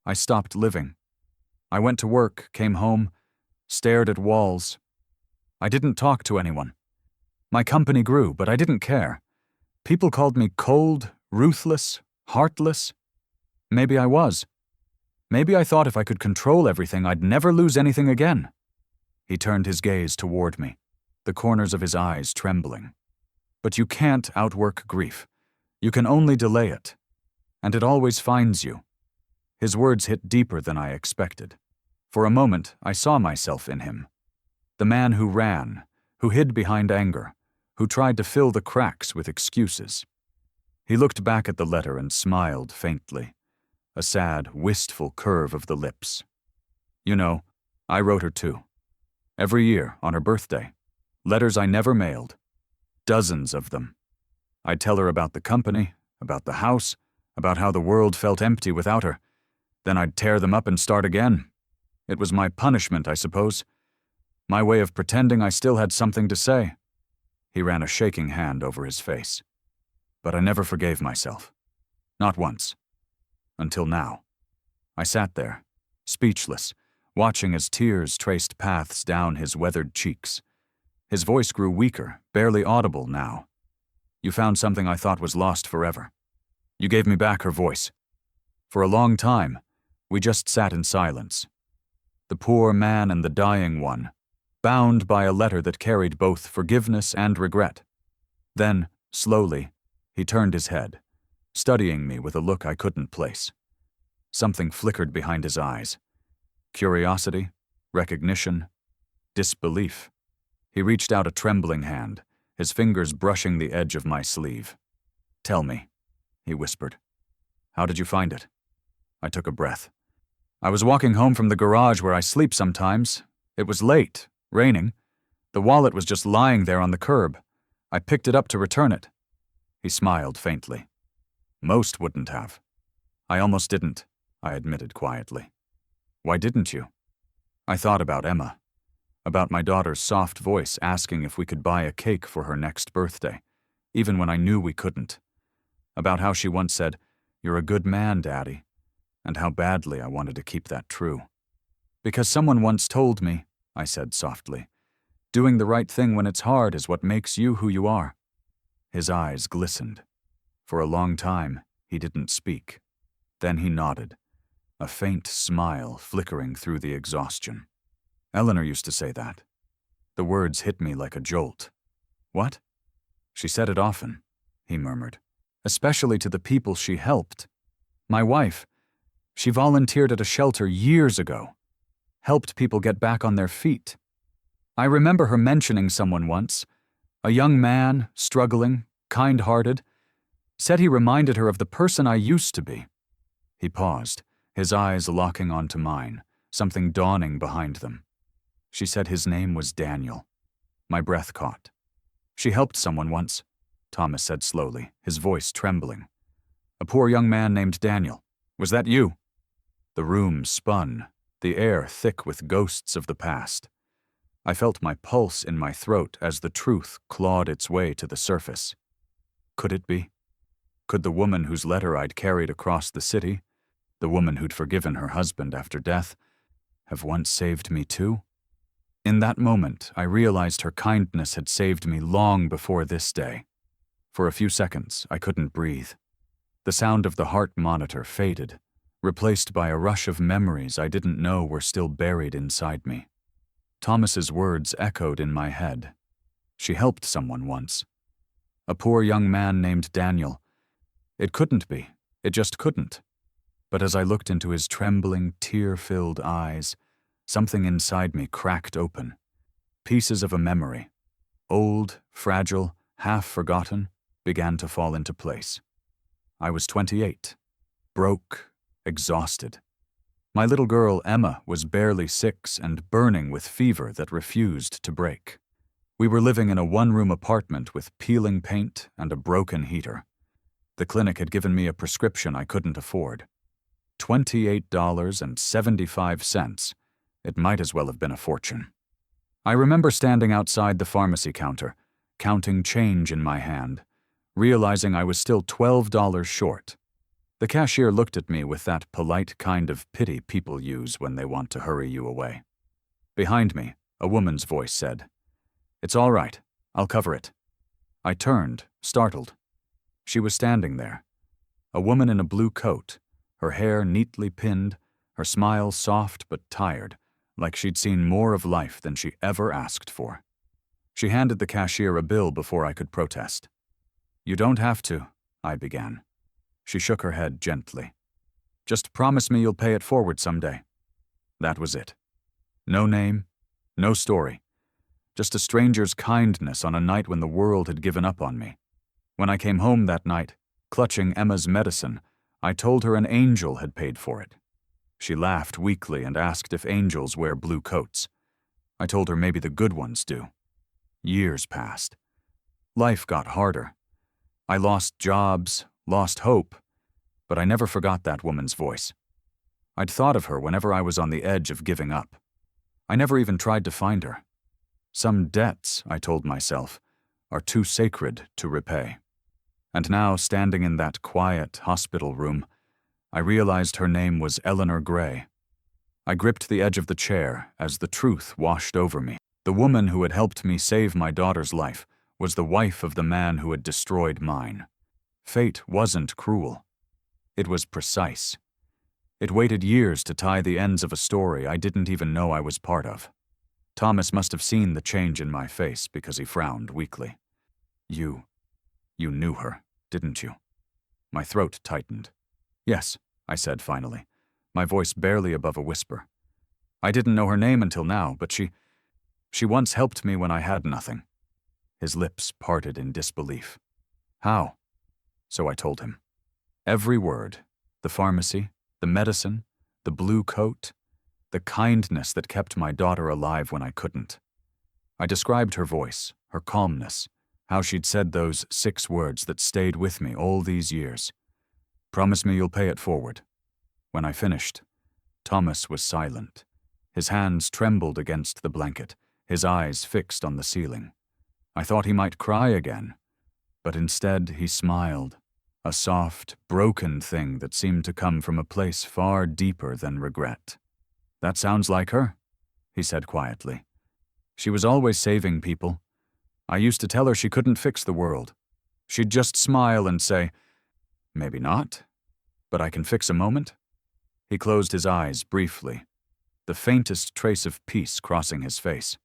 S1: I stopped living. I went to work, came home, stared at walls. I didn't talk to anyone. My company grew, but I didn't care. People called me cold, ruthless, heartless. Maybe I was. Maybe I thought if I could control everything, I'd never lose anything again. He turned his gaze toward me, the corners of his eyes trembling. But you can't outwork grief. You can only delay it. And it always finds you. His words hit deeper than I expected. For a moment, I saw myself in him. The man who ran, who hid behind anger, who tried to fill the cracks with excuses. He looked back at the letter and smiled faintly, a sad, wistful curve of the lips. You know, I wrote her too. Every year, on her birthday. Letters I never mailed. Dozens of them. I'd tell her about the company, about the house, about how the world felt empty without her. Then I'd tear them up and start again. It was my punishment, I suppose. My way of pretending I still had something to say. He ran a shaking hand over his face. But I never forgave myself. Not once. Until now. I sat there, speechless, watching as tears traced paths down his weathered cheeks. His voice grew weaker, barely audible now. You found something I thought was lost forever. You gave me back her voice. For a long time, we just sat in silence. The poor man and the dying one, bound by a letter that carried both forgiveness and regret. Then, slowly, he turned his head, studying me with a look I couldn't place. Something flickered behind his eyes. Curiosity, recognition, disbelief. He reached out a trembling hand, his fingers brushing the edge of my sleeve. "Tell me," he whispered. "How did you find it?" I took a breath. "I was walking home from the garage where I sleep sometimes. It was late, raining. The wallet was just lying there on the curb. I picked it up to return it." He smiled faintly. "Most wouldn't have." "I almost didn't," I admitted quietly. "Why didn't you?" I thought about Emma, about my daughter's soft voice asking if we could buy a cake for her next birthday, even when I knew we couldn't. About how she once said, "You're a good man, Daddy," and how badly I wanted to keep that true. "Because someone once told me," I said softly, "doing the right thing when it's hard is what makes you who you are." His eyes glistened. For a long time, he didn't speak. Then he nodded, a faint smile flickering through the exhaustion. "Eleanor used to say that." The words hit me like a jolt. "What?" "She said it often," he murmured, "especially to the people she helped. My wife, she volunteered at a shelter years ago, helped people get back on their feet. I remember her mentioning someone once, a young man, struggling, kind-hearted, said he reminded her of the person I used to be." He paused, his eyes locking onto mine, something dawning behind them. "She said his name was Daniel." My breath caught. "She helped someone once," Thomas said slowly, his voice trembling. "A poor young man named Daniel. Was that you?" The room spun, the air thick with ghosts of the past. I felt my pulse in my throat as the truth clawed its way to the surface. Could it be? Could the woman whose letter I'd carried across the city, the woman who'd forgiven her husband after death, have once saved me too? In that moment, I realized her kindness had saved me long before this day. For a few seconds, I couldn't breathe. The sound of the heart monitor faded, replaced by a rush of memories I didn't know were still buried inside me. Thomas's words echoed in my head. She helped someone once. A poor young man named Daniel. It couldn't be. It just couldn't. But as I looked into his trembling, tear-filled eyes, something inside me cracked open. Pieces of a memory, old, fragile, half-forgotten, began to fall into place. I was 28, broke, exhausted. My little girl, Emma, was barely 6 and burning with fever that refused to break. We were living in a one-room apartment with peeling paint and a broken heater. The clinic had given me a prescription I couldn't afford. $28.75. It might as well have been a fortune. I remember standing outside the pharmacy counter, counting change in my hand, realizing I was still $12 short. The cashier looked at me with that polite kind of pity people use when they want to hurry you away. Behind me, a woman's voice said, "It's all right. I'll cover it." I turned, startled. She was standing there. A woman in a blue coat, her hair neatly pinned, her smile soft but tired, like she'd seen more of life than she ever asked for. She handed the cashier a bill before I could protest. "You don't have to," I began. She shook her head gently. "Just promise me you'll pay it forward someday." That was it. No name, no story. Just a stranger's kindness on a night when the world had given up on me. When I came home that night, clutching Emma's medicine, I told her an angel had paid for it. She laughed weakly and asked if angels wear blue coats. I told her maybe the good ones do. Years passed. Life got harder. I lost jobs, lost hope, but I never forgot that woman's voice. I'd thought of her whenever I was on the edge of giving up. I never even tried to find her. Some debts, I told myself, are too sacred to repay. And now, standing in that quiet hospital room, I realized her name was Eleanor Gray. I gripped the edge of the chair as the truth washed over me. The woman who had helped me save my daughter's life was the wife of the man who had destroyed mine. Fate wasn't cruel. It was precise. It waited years to tie the ends of a story I didn't even know I was part of. Thomas must have seen the change in my face because he frowned weakly. You knew her, didn't you?" My throat tightened. "Yes," I said finally, my voice barely above a whisper. "I didn't know her name until now, but she once helped me when I had nothing." His lips parted in disbelief. "How?" So I told him. Every word, the pharmacy, the medicine, the blue coat, the kindness that kept my daughter alive when I couldn't. I described her voice, her calmness, how she'd said those 6 words that stayed with me all these years. "Promise me you'll pay it forward." When I finished, Thomas was silent. His hands trembled against the blanket, his eyes fixed on the ceiling. I thought he might cry again, but instead he smiled, a soft, broken thing that seemed to come from a place far deeper than regret. "That sounds like her," he said quietly. "She was always saving people. I used to tell her she couldn't fix the world. She'd just smile and say, 'Maybe not, but I can fix a moment.'" He closed his eyes briefly, the faintest trace of peace crossing his face.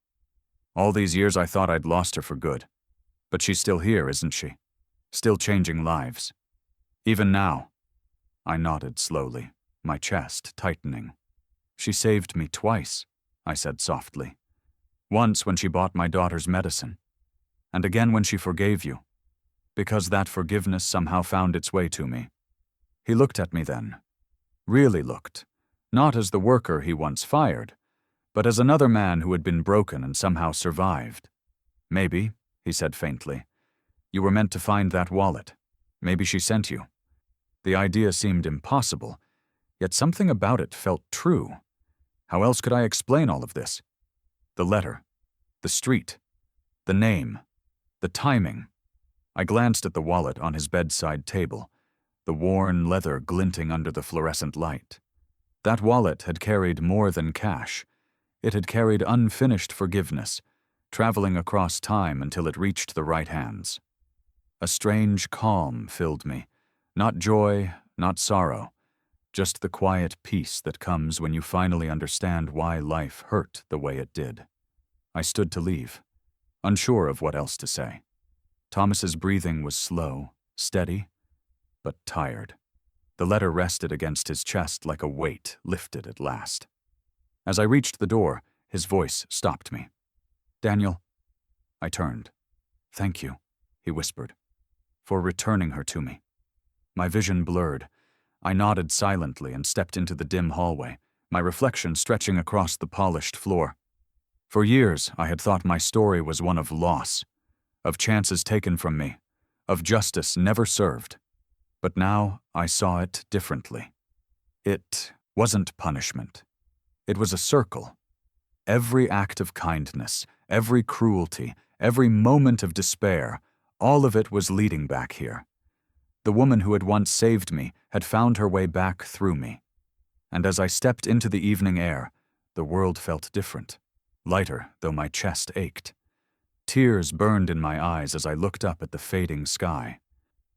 S1: "All these years I thought I'd lost her for good. But she's still here, isn't she? Still changing lives. Even now." I nodded slowly, my chest tightening. "She saved me twice," I said softly. "Once when she bought my daughter's medicine, and again when she forgave you, because that forgiveness somehow found its way to me." He looked at me then, really looked, not as the worker he once fired, but as another man who had been broken and somehow survived. "Maybe," he said faintly, "you were meant to find that wallet. Maybe she sent you." The idea seemed impossible, yet something about it felt true. How else could I explain all of this? The letter, the street, the name, the timing. I glanced at the wallet on his bedside table, the worn leather glinting under the fluorescent light. That wallet had carried more than cash. It had carried unfinished forgiveness, traveling across time until it reached the right hands. A strange calm filled me, Not joy, not sorrow, just the quiet peace that comes when you finally understand why life hurt the way it did. I stood to leave, unsure of what else to say. Thomas's breathing was slow, steady, but tired. The letter rested against his chest like a weight lifted at last. As I reached the door, his voice stopped me. "Daniel." I turned. "Thank you," he whispered, "for returning her to me." My vision blurred. I nodded silently and stepped into the dim hallway, my reflection stretching across the polished floor. For years, I had thought my story was one of loss, of chances taken from me, of justice never served. But now I saw it differently. It wasn't punishment. It was a circle. Every act of kindness, every cruelty, every moment of despair, all of it was leading back here. The woman who had once saved me had found her way back through me. And as I stepped into the evening air, the world felt different, lighter though my chest ached. Tears burned in my eyes as I looked up at the fading sky.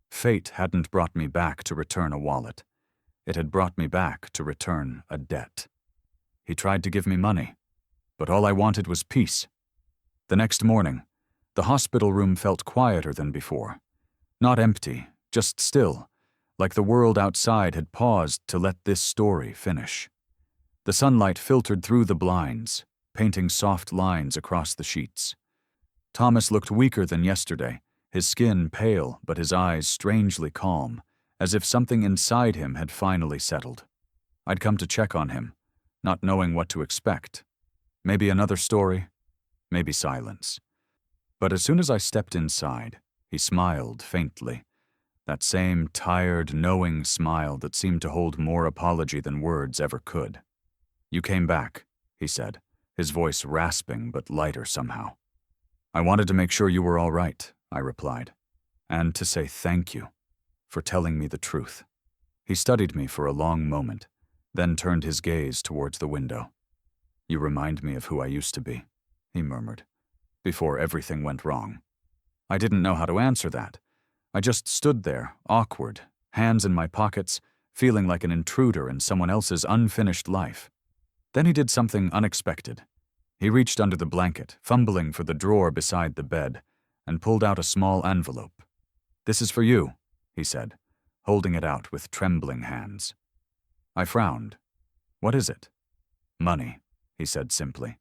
S1: Fate hadn't brought me back to return a wallet. It had brought me back to return a debt. He tried to give me money, but all I wanted was peace. The next morning, the hospital room felt quieter than before. Not empty, just still, like the world outside had paused to let this story finish. The sunlight filtered through the blinds, painting soft lines across the sheets. Thomas looked weaker than yesterday, his skin pale but his eyes strangely calm, as if something inside him had finally settled. I'd come to check on him, not knowing what to expect. Maybe another story, maybe silence. But as soon as I stepped inside, he smiled faintly. That same tired, knowing smile that seemed to hold more apology than words ever could. "You came back," he said, his voice rasping but lighter somehow. "I wanted to make sure you were all right," I replied, "and to say thank you for telling me the truth." He studied me for a long moment, then turned his gaze towards the window. "You remind me of who I used to be," he murmured, "before everything went wrong." I didn't know how to answer that. I just stood there, awkward, hands in my pockets, feeling like an intruder in someone else's unfinished life. Then he did something unexpected. He reached under the blanket, fumbling for the drawer beside the bed, and pulled out a small envelope. "This is for you," he said, holding it out with trembling hands. I frowned. "What is it?" "Money," he said simply.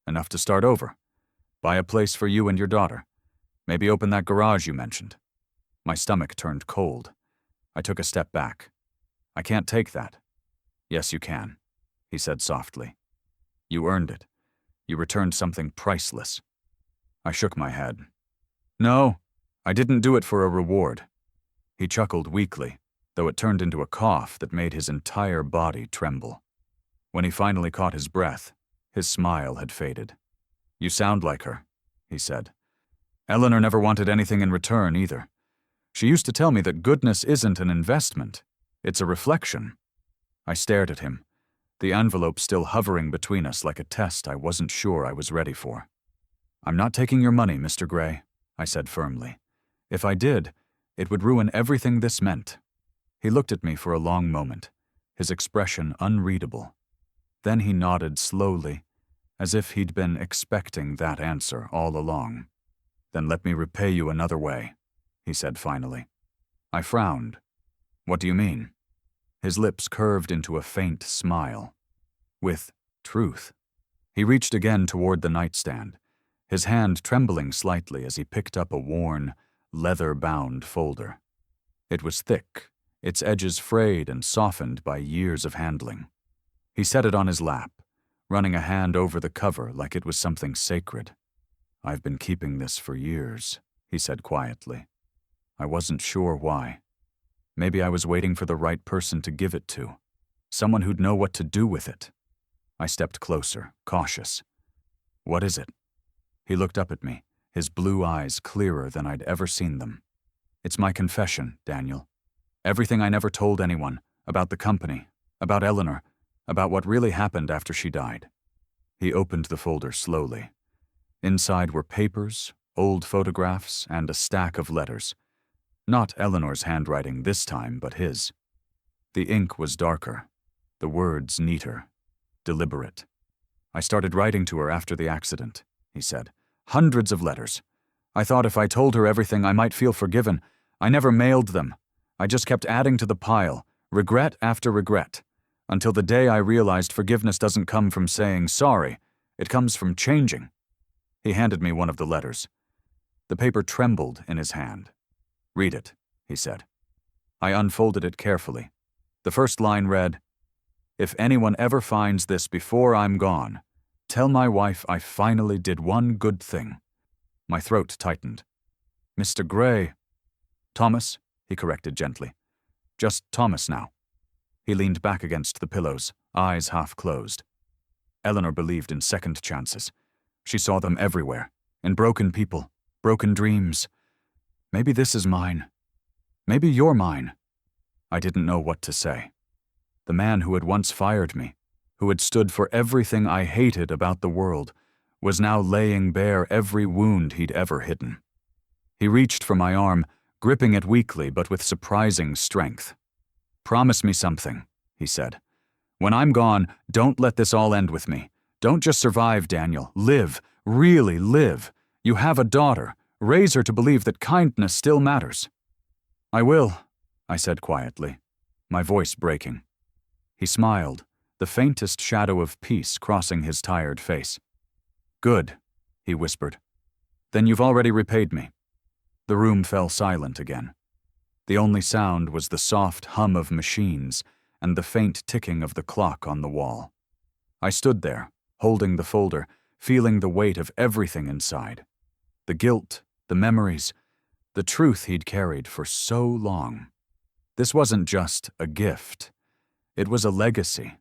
S1: "Enough to start over. Buy a place for you and your daughter. Maybe open that garage you mentioned." My stomach turned cold. I took a step back. "I can't take that." "Yes, you can," he said softly. "You earned it. You returned something priceless." I shook my head. "No, I didn't do it for a reward." He chuckled weakly, though it turned into a cough that made his entire body tremble. When he finally caught his breath, his smile had faded. "You sound like her," he said. "Eleanor never wanted anything in return either. She used to tell me that goodness isn't an investment, it's a reflection." I stared at him, the envelope still hovering between us like a test I wasn't sure I was ready for. "I'm not taking your money, Mr. Gray," I said firmly. "If I did, it would ruin everything this meant." He looked at me for a long moment, his expression unreadable. Then he nodded slowly, as if he'd been expecting that answer all along. "Then let me repay you another way," he said finally. I frowned. "What do you mean?" His lips curved into a faint smile. "With truth." He reached again toward the nightstand, his hand trembling slightly as he picked up a worn, leather-bound folder. It was thick, its edges frayed and softened by years of handling. He set it on his lap, running a hand over the cover like it was something sacred. "I've been keeping this for years," he said quietly. I wasn't sure why. Maybe I was waiting for the right person to give it to, someone who'd know what to do with it. I stepped closer, cautious. "What is it?" He looked up at me, his blue eyes clearer than I'd ever seen them. "It's my confession, Daniel. Everything I never told anyone, about the company, about Eleanor, about what really happened after she died." He opened the folder slowly. Inside were papers, old photographs, and a stack of letters. Not Eleanor's handwriting this time, but his. The ink was darker, the words neater, deliberate. "I started writing to her after the accident," he said. "Hundreds of letters. I thought if I told her everything, I might feel forgiven. I never mailed them. I just kept adding to the pile, regret after regret, until the day I realized forgiveness doesn't come from saying sorry, it comes from changing." He handed me one of the letters. The paper trembled in his hand. "Read it," he said. I unfolded it carefully. The first line read, "If anyone ever finds this before I'm gone, tell my wife I finally did one good thing." My throat tightened. "Mr. Gray." "Thomas," he corrected gently. "Just Thomas now." He leaned back against the pillows, eyes half closed. Eleanor believed in second chances. She saw them everywhere, in broken people, broken dreams. Maybe this is mine. Maybe you're mine. I didn't know what to say. The man who had once fired me, who had stood for everything I hated about the world, was now laying bare every wound he'd ever hidden. He reached for my arm, gripping it weakly but with surprising strength. "Promise me something," he said. "When I'm gone, don't let this all end with me. Don't just survive, Daniel. Live, really live. You have a daughter. Raise her to believe that kindness still matters." "I will," I said quietly, my voice breaking. He smiled, the faintest shadow of peace crossing his tired face. "Good," he whispered. "Then you've already repaid me." The room fell silent again. The only sound was the soft hum of machines and the faint ticking of the clock on the wall. I stood there, holding the folder, feeling the weight of everything inside. The guilt, the memories, the truth he'd carried for so long. This wasn't just a gift. It was a legacy,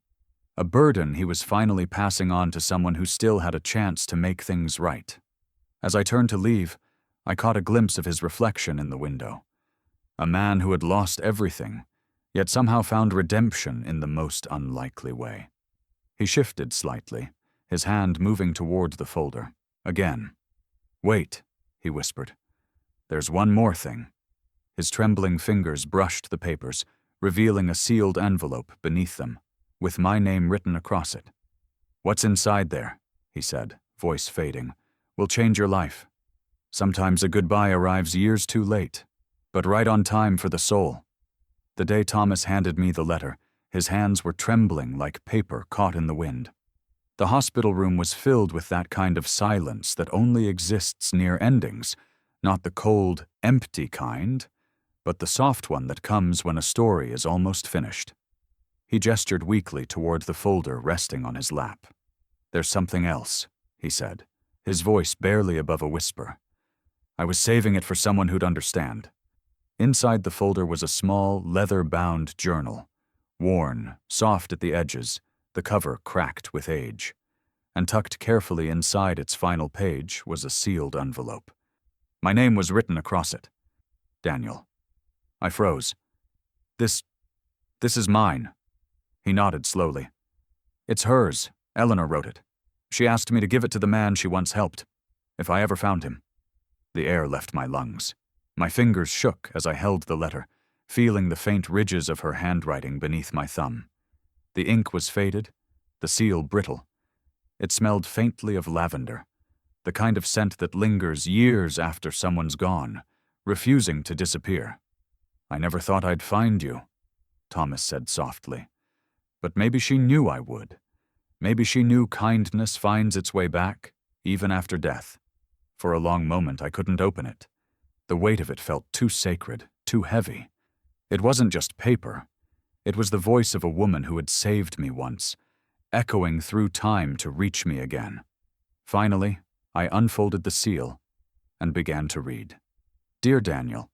S1: a burden he was finally passing on to someone who still had a chance to make things right. As I turned to leave, I caught a glimpse of his reflection in the window. A man who had lost everything, yet somehow found redemption in the most unlikely way. He shifted slightly, his hand moving toward the folder. Again. "Wait," he whispered. "There's one more thing." His trembling fingers brushed the papers, revealing a sealed envelope beneath them, with my name written across it. "What's inside there?" he said, voice fading. "Will change your life. Sometimes a goodbye arrives years too late, but right on time for the soul." The day Thomas handed me the letter, his hands were trembling like paper caught in the wind. The hospital room was filled with that kind of silence that only exists near endings, not the cold, empty kind, but the soft one that comes when a story is almost finished. He gestured weakly toward the folder resting on his lap. "There's something else," he said, his voice barely above a whisper. "I was saving it for someone who'd understand." Inside the folder was a small, leather-bound journal, worn, soft at the edges, the cover cracked with age. And tucked carefully inside its final page was a sealed envelope. My name was written across it. "Daniel." I froze. This is mine." He nodded slowly. "It's hers. Eleanor wrote it. She asked me to give it to the man she once helped, if I ever found him." The air left my lungs. My fingers shook as I held the letter, feeling the faint ridges of her handwriting beneath my thumb. The ink was faded, the seal brittle. It smelled faintly of lavender, the kind of scent that lingers years after someone's gone, refusing to disappear. "I never thought I'd find you," Thomas said softly. But maybe she knew I would. Maybe she knew kindness finds its way back, even after death. For a long moment I couldn't open it. The weight of it felt too sacred, too heavy. It wasn't just paper. It was the voice of a woman who had saved me once, echoing through time to reach me again. Finally, I unfolded the seal and began to read. "Dear Daniel,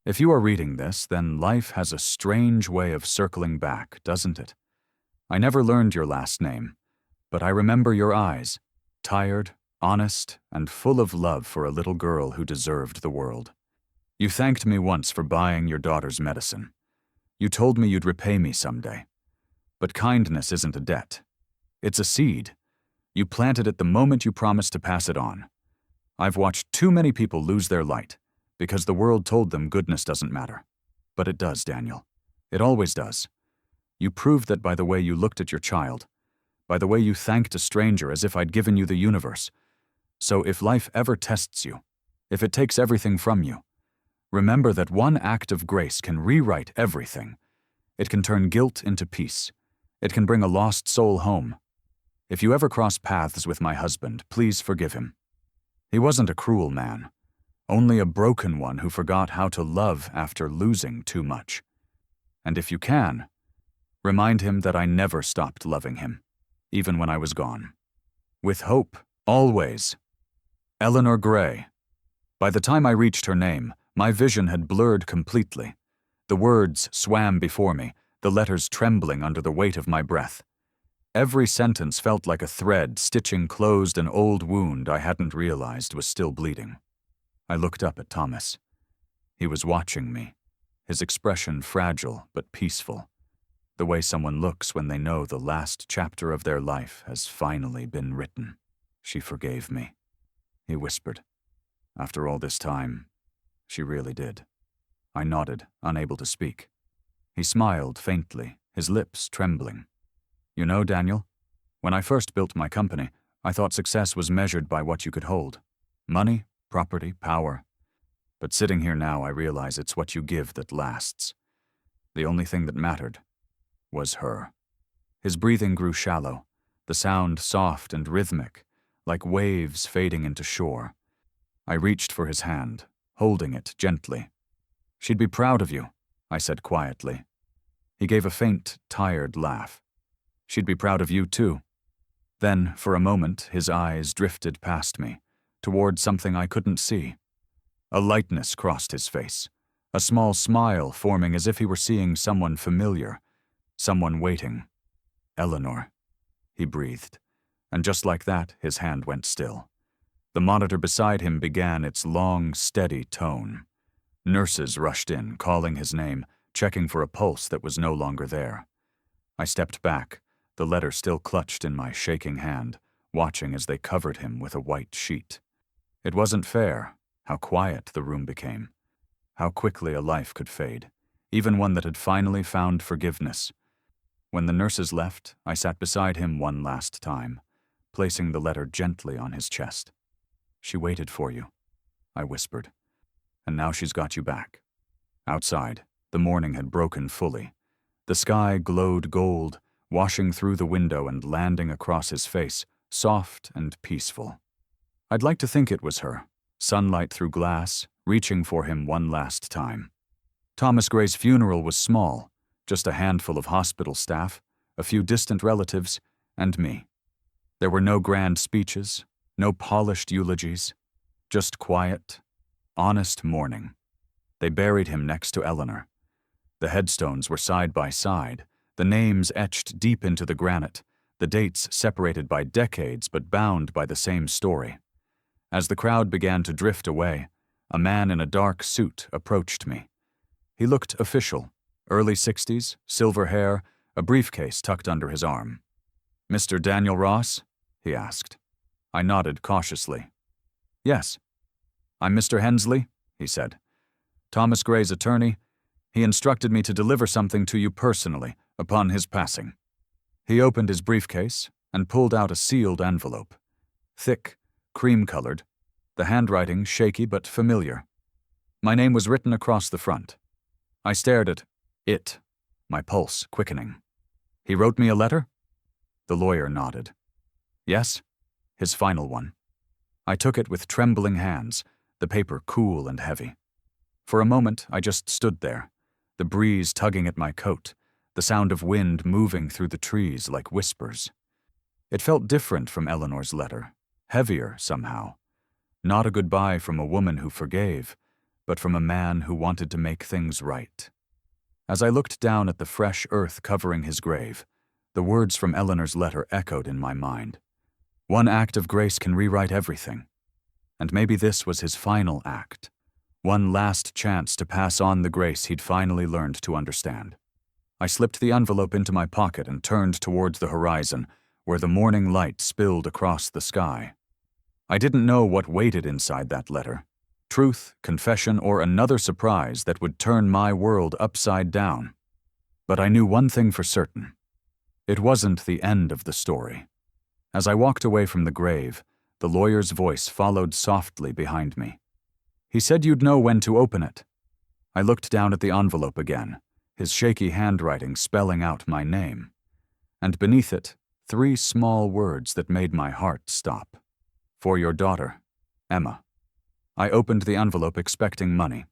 S1: if you are reading this, then life has a strange way of circling back, doesn't it? I never learned your last name, but I remember your eyes, tired, honest, and full of love for a little girl who deserved the world. You thanked me once for buying your daughter's medicine. You told me you'd repay me someday. But kindness isn't a debt. It's a seed. You planted it the moment you promised to pass it on. I've watched too many people lose their light, because the world told them goodness doesn't matter. But it does, Daniel. It always does. You proved that by the way you looked at your child, by the way you thanked a stranger as if I'd given you the universe. So if life ever tests you, if it takes everything from you, remember that one act of grace can rewrite everything. It can turn guilt into peace. It can bring a lost soul home. If you ever cross paths with my husband, please forgive him. He wasn't a cruel man, only a broken one who forgot how to love after losing too much. And if you can, remind him that I never stopped loving him, even when I was gone. With hope, always. Eleanor Gray. By the time I reached her name, my vision had blurred completely. The words swam before me, the letters trembling under the weight of my breath. Every sentence felt like a thread stitching closed an old wound I hadn't realized was still bleeding. I looked up at Thomas. He was watching me, his expression fragile but peaceful, the way someone looks when they know the last chapter of their life has finally been written. She forgave me, he whispered. After all this time, she really did. I nodded, unable to speak. He smiled faintly, his lips trembling. You know, Daniel, when I first built my company, I thought success was measured by what you could hold. Money, property, power. But sitting here now, I realize it's what you give that lasts. The only thing that mattered was her. His breathing grew shallow, the sound soft and rhythmic, like waves fading into shore. I reached for his hand, holding it gently. She'd be proud of you, I said quietly. He gave a faint, tired laugh. She'd be proud of you too. Then, for a moment, his eyes drifted past me, toward something I couldn't see. A lightness crossed his face, a small smile forming as if he were seeing someone familiar, someone waiting. Eleanor, he breathed, and just like that, his hand went still. The monitor beside him began its long, steady tone. Nurses rushed in, calling his name, checking for a pulse that was no longer there. I stepped back, the letter still clutched in my shaking hand, watching as they covered him with a white sheet. It wasn't fair, how quiet the room became, how quickly a life could fade, even one that had finally found forgiveness. When the nurses left, I sat beside him one last time, placing the letter gently on his chest. She waited for you, I whispered, and now she's got you back. Outside, the morning had broken fully. The sky glowed gold, washing through the window and landing across his face, soft and peaceful. I'd like to think it was her, sunlight through glass, reaching for him one last time. Thomas Gray's funeral was small, just a handful of hospital staff, a few distant relatives, and me. There were no grand speeches, no polished eulogies, just quiet, honest mourning. They buried him next to Eleanor. The headstones were side by side, the names etched deep into the granite, the dates separated by decades but bound by the same story. As the crowd began to drift away, a man in a dark suit approached me. He looked official, early 60s, silver hair, a briefcase tucked under his arm. "Mr. Daniel Ross?" he asked. I nodded cautiously. "Yes." "I'm Mr. Hensley," he said. "Thomas Gray's attorney. He instructed me to deliver something to you personally upon his passing." He opened his briefcase and pulled out a sealed envelope. Thick, cream-colored, the handwriting shaky but familiar. My name was written across the front. I stared at it, my pulse quickening. "He wrote me a letter?" The lawyer nodded. "Yes," his final one. I took it with trembling hands, the paper cool and heavy. For a moment, I just stood there, the breeze tugging at my coat, the sound of wind moving through the trees like whispers. It felt different from Eleanor's letter, heavier somehow. Not a goodbye from a woman who forgave, but from a man who wanted to make things right. As I looked down at the fresh earth covering his grave, the words from Eleanor's letter echoed in my mind. One act of grace can rewrite everything. And maybe this was his final act. One last chance to pass on the grace he'd finally learned to understand. I slipped the envelope into my pocket and turned towards the horizon, where the morning light spilled across the sky. I didn't know what waited inside that letter, Truth, confession, or another surprise that would turn my world upside down. But I knew one thing for certain. It wasn't the end of the story. As I walked away from the grave, the lawyer's voice followed softly behind me. He said you'd know when to open it. I looked down at the envelope again, his shaky handwriting spelling out my name. And beneath it, 3 small words that made my heart stop. For your daughter, Emma. I opened the envelope expecting money,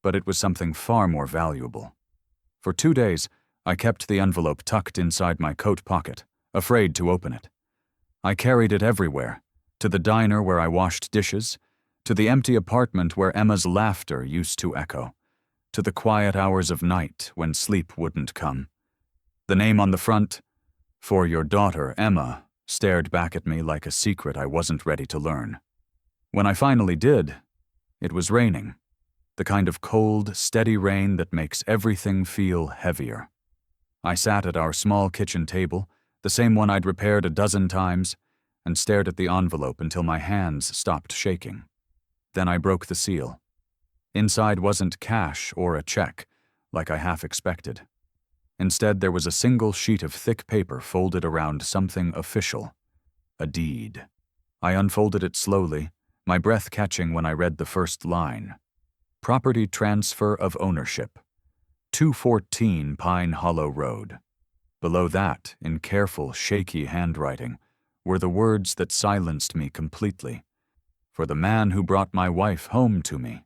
S1: but it was something far more valuable. For 2 days, I kept the envelope tucked inside my coat pocket, afraid to open it. I carried it everywhere, to the diner where I washed dishes, to the empty apartment where Emma's laughter used to echo, to the quiet hours of night when sleep wouldn't come. The name on the front, For your daughter, Emma, stared back at me like a secret I wasn't ready to learn. When I finally did, it was raining, the kind of cold, steady rain that makes everything feel heavier. I sat at our small kitchen table, the same one I'd repaired a dozen times, and stared at the envelope until my hands stopped shaking. Then I broke the seal. Inside wasn't cash or a check, like I half expected. Instead, there was a single sheet of thick paper folded around something official. A deed. I unfolded it slowly, my breath catching when I read the first line. Property transfer of ownership. 214 Pine Hollow Road. Below that, in careful, shaky handwriting, were the words that silenced me completely. For the man who brought my wife home to me.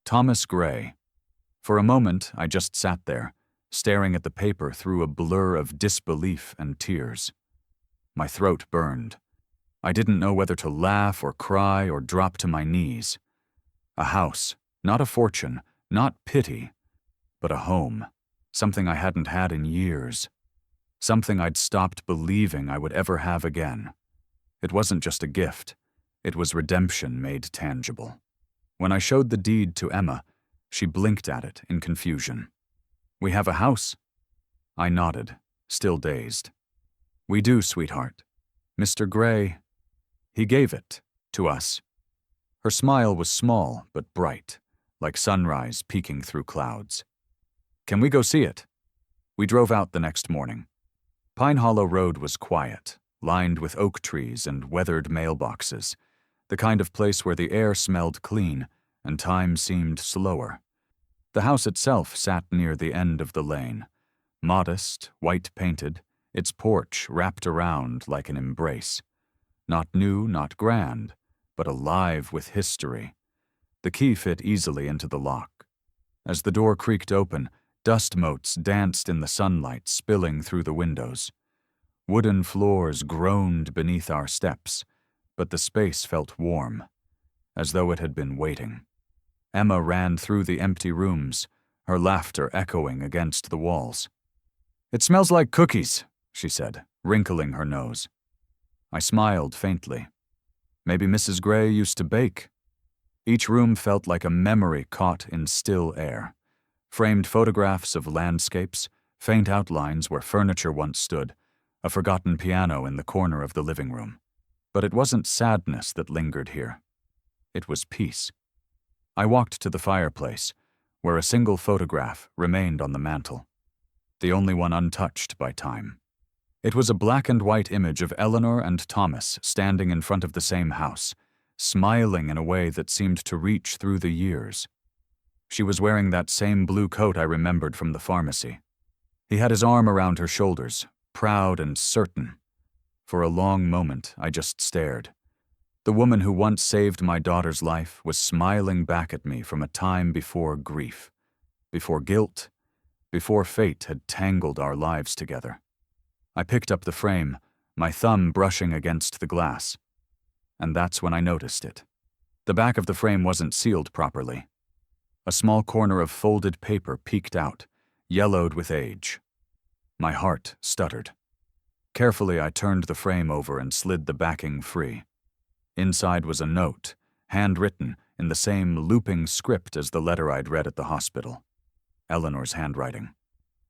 S1: Thomas Gray. For a moment, I just sat there, staring at the paper through a blur of disbelief and tears. My throat burned. I didn't know whether to laugh or cry or drop to my knees. A house, not a fortune, not pity, but a home, something I hadn't had in years. Something I'd stopped believing I would ever have again. It wasn't just a gift, it was redemption made tangible. When I showed the deed to Emma, she blinked at it in confusion. We have a house? I nodded, still dazed. We do, sweetheart. Mr. Gray, he gave it to us. Her smile was small but bright, like sunrise peeking through clouds. Can we go see it? We drove out the next morning. Pine Hollow Road was quiet, lined with oak trees and weathered mailboxes, the kind of place where the air smelled clean and time seemed slower. The house itself sat near the end of the lane, modest, white-painted, its porch wrapped around like an embrace. Not new, not grand, but alive with history. The key fit easily into the lock. As the door creaked open, dust motes danced in the sunlight spilling through the windows. Wooden floors groaned beneath our steps, but the space felt warm, as though it had been waiting. Emma ran through the empty rooms, her laughter echoing against the walls. "It smells like cookies," she said, wrinkling her nose. I smiled faintly. Maybe Mrs. Gray used to bake. Each room felt like a memory caught in still air. Framed photographs of landscapes, faint outlines where furniture once stood, a forgotten piano in the corner of the living room. But it wasn't sadness that lingered here. It was peace. I walked to the fireplace, where a single photograph remained on the mantel, the only one untouched by time. It was a black and white image of Eleanor and Thomas standing in front of the same house, smiling in a way that seemed to reach through the years. She was wearing that same blue coat I remembered from the pharmacy. He had his arm around her shoulders, proud and certain. For a long moment, I just stared. The woman who once saved my daughter's life was smiling back at me from a time before grief, before guilt, before fate had tangled our lives together. I picked up the frame, my thumb brushing against the glass. And that's when I noticed it. The back of the frame wasn't sealed properly. A small corner of folded paper peeked out, yellowed with age. My heart stuttered. Carefully, I turned the frame over and slid the backing free. Inside was a note, handwritten in the same looping script as the letter I'd read at the hospital. Eleanor's handwriting.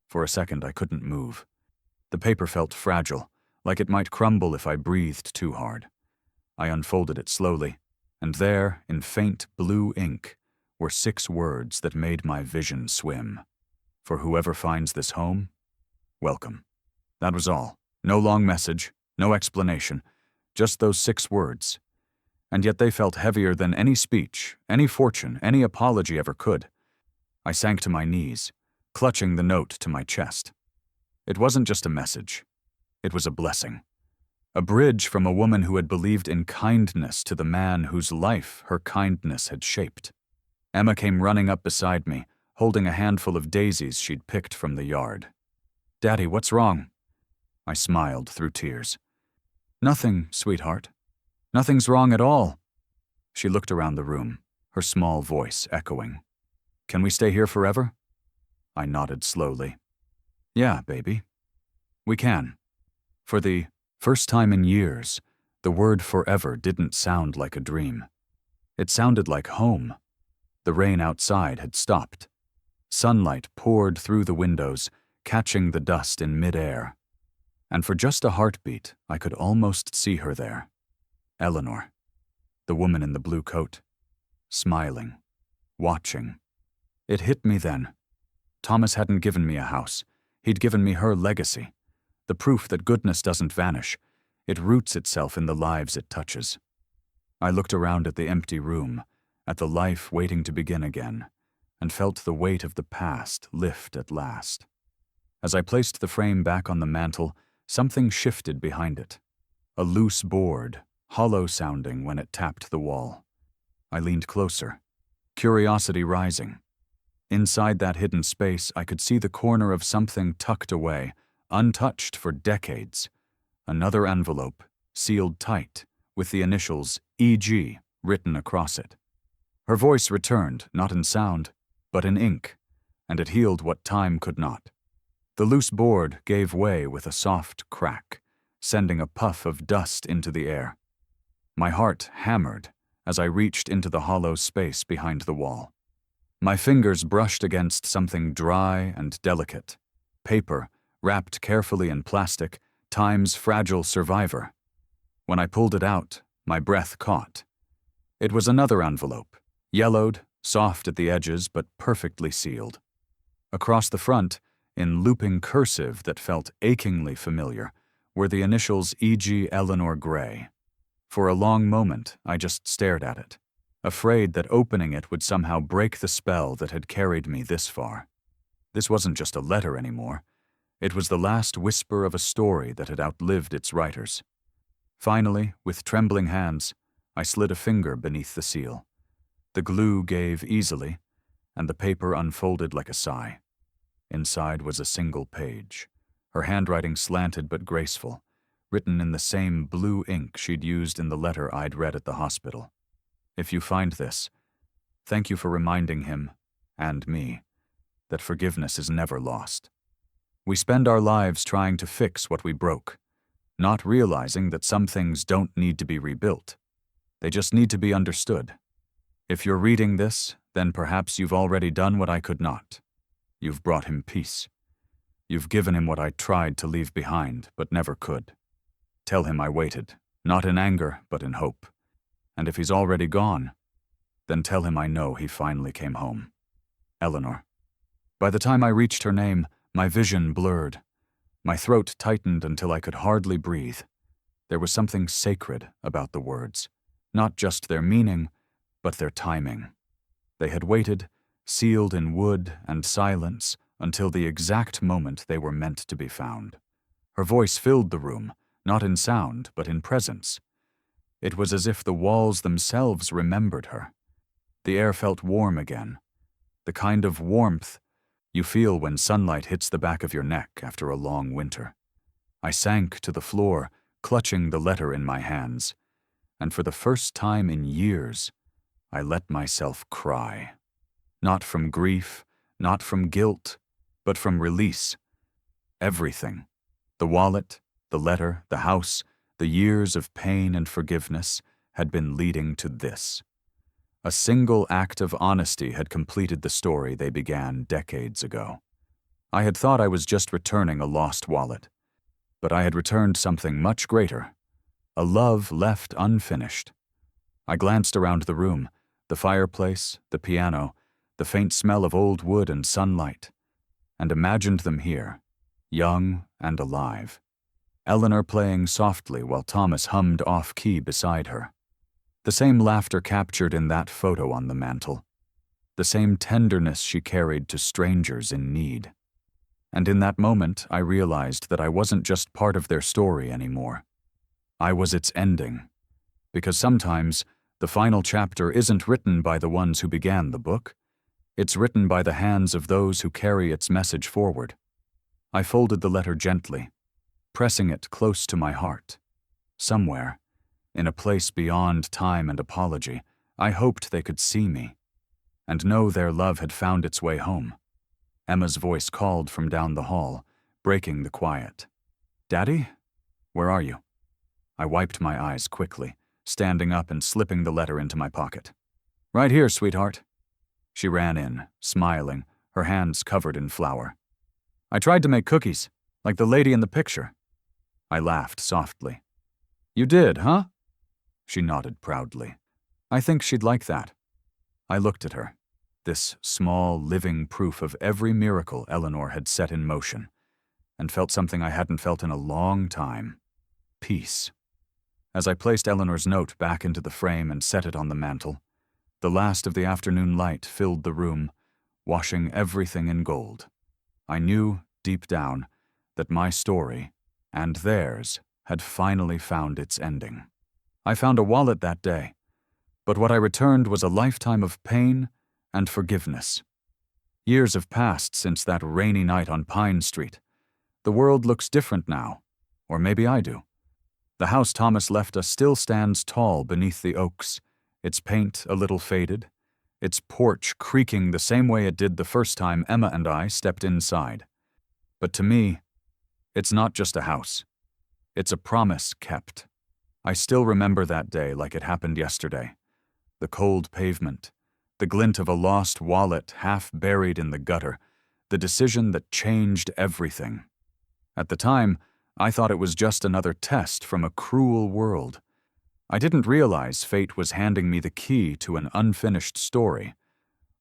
S1: For a second, I couldn't move. The paper felt fragile, like it might crumble if I breathed too hard. I unfolded it slowly, and there, in faint blue ink, were 6 words that made my vision swim. For whoever finds this home, welcome. That was all. No long message, no explanation, just those 6 words. And yet they felt heavier than any speech, any fortune, any apology ever could. I sank to my knees, clutching the note to my chest. It wasn't just a message. It was a blessing. A bridge from a woman who had believed in kindness to the man whose life her kindness had shaped. Emma came running up beside me, holding a handful of daisies she'd picked from the yard. "Daddy, what's wrong?" I smiled through tears. "Nothing, sweetheart. Nothing's wrong at all." She looked around the room, her small voice echoing. "Can we stay here forever?" I nodded slowly. "Yeah, baby. We can." For the first time in years, the word forever didn't sound like a dream. It sounded like home. The rain outside had stopped. Sunlight poured through the windows, catching the dust in mid-air. And for just a heartbeat, I could almost see her there. Eleanor, the woman in the blue coat, smiling, watching. It hit me then. Thomas hadn't given me a house. He'd given me her legacy. The proof that goodness doesn't vanish. It roots itself in the lives it touches. I looked around at the empty room, at the life waiting to begin again, and felt the weight of the past lift at last. As I placed the frame back on the mantel, something shifted behind it. A loose board, hollow-sounding when it tapped the wall. I leaned closer, curiosity rising. Inside that hidden space, I could see the corner of something tucked away, untouched for decades. Another envelope, sealed tight, with the initials E.G. written across it. Her voice returned, not in sound, but in ink, and it healed what time could not. The loose board gave way with a soft crack, sending a puff of dust into the air. My heart hammered as I reached into the hollow space behind the wall. My fingers brushed against something dry and delicate. Paper, wrapped carefully in plastic, time's fragile survivor. When I pulled it out, my breath caught. It was another envelope, yellowed, soft at the edges but perfectly sealed. Across the front, in looping cursive that felt achingly familiar, were the initials E.G. Eleanor Gray. For a long moment, I just stared at it, afraid that opening it would somehow break the spell that had carried me this far. This wasn't just a letter anymore. It was the last whisper of a story that had outlived its writers. Finally, with trembling hands, I slid a finger beneath the seal. The glue gave easily, and the paper unfolded like a sigh. Inside was a single page, her handwriting slanted but graceful, written in the same blue ink she'd used in the letter I'd read at the hospital. "If you find this, thank you for reminding him, and me, that forgiveness is never lost. We spend our lives trying to fix what we broke, not realizing that some things don't need to be rebuilt. They just need to be understood. If you're reading this, then perhaps you've already done what I could not. You've brought him peace. You've given him what I tried to leave behind, but never could. Tell him I waited, not in anger, but in hope. And if he's already gone, then tell him I know he finally came home. Eleanor." By the time I reached her name, my vision blurred. My throat tightened until I could hardly breathe. There was something sacred about the words, not just their meaning, but their timing. They had waited, sealed in wood and silence, until the exact moment they were meant to be found. Her voice filled the room, not in sound, but in presence. It was as if the walls themselves remembered her. The air felt warm again, the kind of warmth you feel when sunlight hits the back of your neck after a long winter. I sank to the floor, clutching the letter in my hands, and for the first time in years, I let myself cry. Not from grief, not from guilt, but from release. Everything, the wallet, the letter, the house, the years of pain and forgiveness, had been leading to this. A single act of honesty had completed the story they began decades ago. I had thought I was just returning a lost wallet, but I had returned something much greater, a love left unfinished, I glanced around the room, the fireplace, the piano, the faint smell of old wood and sunlight, and imagined them here, young and alive. Eleanor playing softly while Thomas hummed off-key beside her. The same laughter captured in that photo on the mantel. The same tenderness she carried to strangers in need. And in that moment, I realized that I wasn't just part of their story anymore. I was its ending. Because sometimes, the final chapter isn't written by the ones who began the book. It's written by the hands of those who carry its message forward. I folded the letter gently, pressing it close to my heart. Somewhere, in a place beyond time and apology, I hoped they could see me, and know their love had found its way home. Emma's voice called from down the hall, breaking the quiet. "Daddy? Where are you?" I wiped my eyes quickly, standing up and slipping the letter into my pocket. "Right here, sweetheart." She ran in, smiling, her hands covered in flour. "I tried to make cookies, like the lady in the picture." I laughed softly. "You did, huh?" She nodded proudly. "I think she'd like that." I looked at her, this small, living proof of every miracle Eleanor had set in motion, and felt something I hadn't felt in a long time: peace. As I placed Eleanor's note back into the frame and set it on the mantel, the last of the afternoon light filled the room, washing everything in gold. I knew, deep down, that my story, and theirs, had finally found its ending. I found a wallet that day, but what I returned was a lifetime of pain and forgiveness. Years have passed since that rainy night on Pine Street. The world looks different now, or maybe I do. The house Thomas left us still stands tall beneath the oaks, its paint a little faded, its porch creaking the same way it did the first time Emma and I stepped inside. But to me, it's not just a house. It's a promise kept. I still remember that day like it happened yesterday. The cold pavement, the glint of a lost wallet half buried in the gutter, the decision that changed everything. At the time, I thought it was just another test from a cruel world. I didn't realize fate was handing me the key to an unfinished story,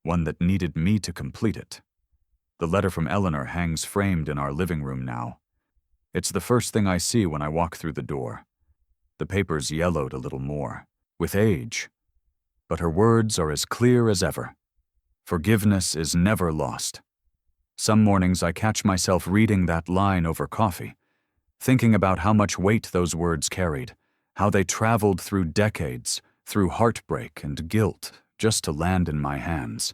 S1: one that needed me to complete it. The letter from Eleanor hangs framed in our living room now. It's the first thing I see when I walk through the door. The paper's yellowed a little more, with age, but her words are as clear as ever. Forgiveness is never lost. Some mornings I catch myself reading that line over coffee, thinking about how much weight those words carried, how they traveled through decades, through heartbreak and guilt, just to land in my hands.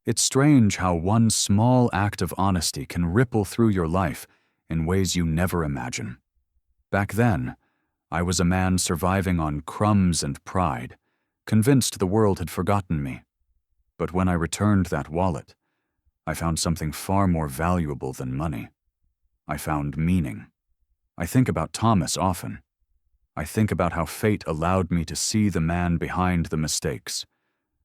S1: It's strange how one small act of honesty can ripple through your life in ways you never imagine. Back then, I was a man surviving on crumbs and pride, convinced the world had forgotten me. But when I returned that wallet, I found something far more valuable than money. I found meaning. I think about Thomas often. I think about how fate allowed me to see the man behind the mistakes,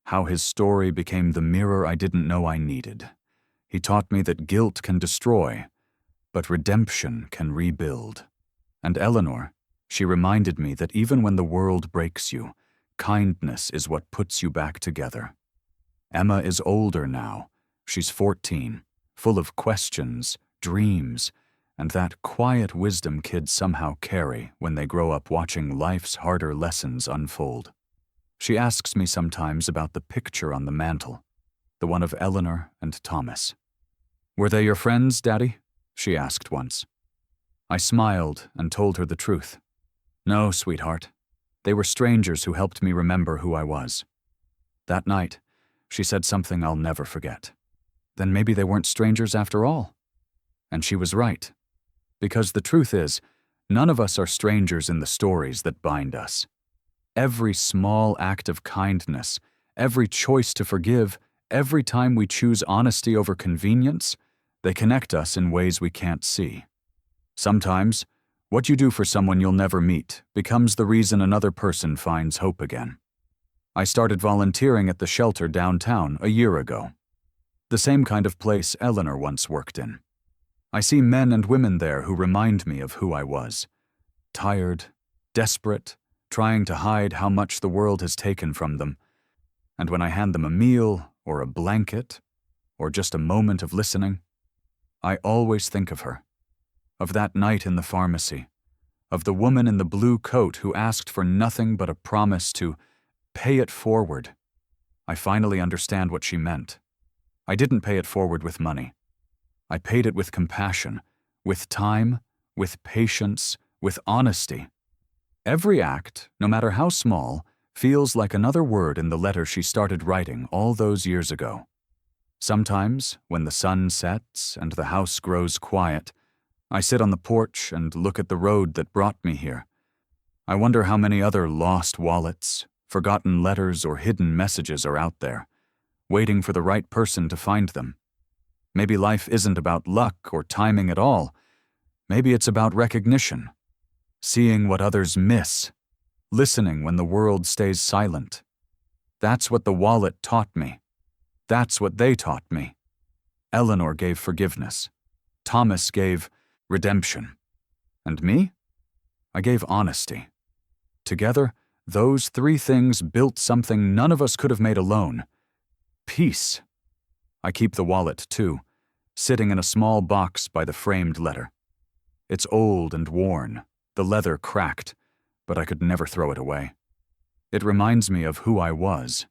S1: how his story became the mirror I didn't know I needed. He taught me that guilt can destroy, but redemption can rebuild. And Eleanor, she reminded me that even when the world breaks you, kindness is what puts you back together. Emma is older now. She's 14, full of questions, dreams, and that quiet wisdom kids somehow carry when they grow up watching life's harder lessons unfold. She asks me sometimes about the picture on the mantel, the one of Eleanor and Thomas. "Were they your friends, Daddy?" she asked once. I smiled and told her the truth. "No, sweetheart. They were strangers who helped me remember who I was." That night, she said something I'll never forget. Then maybe they weren't strangers after all. And she was right. Because the truth is, none of us are strangers in the stories that bind us. Every small act of kindness, every choice to forgive, every time we choose honesty over convenience, they connect us in ways we can't see. Sometimes, what you do for someone you'll never meet becomes the reason another person finds hope again. I started volunteering at the shelter downtown a year ago. The same kind of place Eleanor once worked in. I see men and women there who remind me of who I was. Tired, desperate, trying to hide how much the world has taken from them. And when I hand them a meal, or a blanket, or just a moment of listening, I always think of her, of that night in the pharmacy, of the woman in the blue coat who asked for nothing but a promise to pay it forward. I finally understand what she meant. I didn't pay it forward with money. I paid it with compassion, with time, with patience, with honesty. Every act, no matter how small, feels like another word in the letter she started writing all those years ago. Sometimes, when the sun sets and the house grows quiet, I sit on the porch and look at the road that brought me here. I wonder how many other lost wallets, forgotten letters, or hidden messages are out there, waiting for the right person to find them. Maybe life isn't about luck or timing at all. Maybe it's about recognition, seeing what others miss, listening when the world stays silent. That's what the wallet taught me. That's what they taught me. Eleanor gave forgiveness. Thomas gave redemption. And me? I gave honesty. Together, those three things built something none of us could have made alone. Peace. I keep the wallet, too, sitting in a small box by the framed letter. It's old and worn, the leather cracked, but I could never throw it away. It reminds me of who I was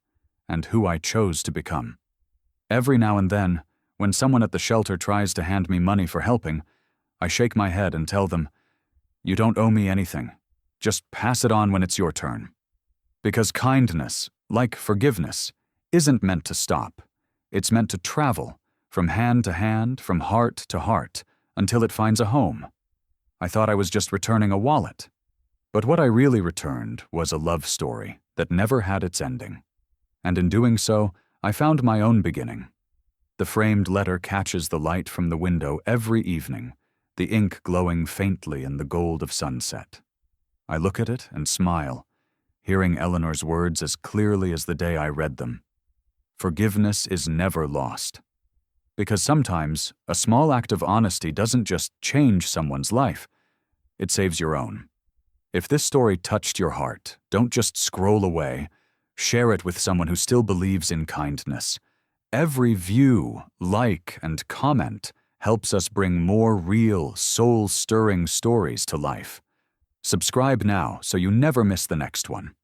S1: and who I chose to become. Every now and then, when someone at the shelter tries to hand me money for helping, I shake my head and tell them, "You don't owe me anything. Just pass it on when it's your turn." Because kindness, like forgiveness, isn't meant to stop. It's meant to travel, from hand to hand, from heart to heart, until it finds a home. I thought I was just returning a wallet. But what I really returned was a love story that never had its ending. And in doing so, I found my own beginning. The framed letter catches the light from the window every evening, the ink glowing faintly in the gold of sunset. I look at it and smile, hearing Eleanor's words as clearly as the day I read them. Forgiveness is never lost. Because sometimes, a small act of honesty doesn't just change someone's life, it saves your own. If this story touched your heart, don't just scroll away. Share it with someone who still believes in kindness. Every view, like, and comment helps us bring more real, soul-stirring stories to life. Subscribe now so you never miss the next one.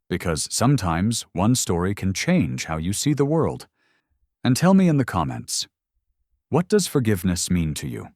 S1: Because sometimes one story can change how you see the world. And tell me in the comments, what does forgiveness mean to you?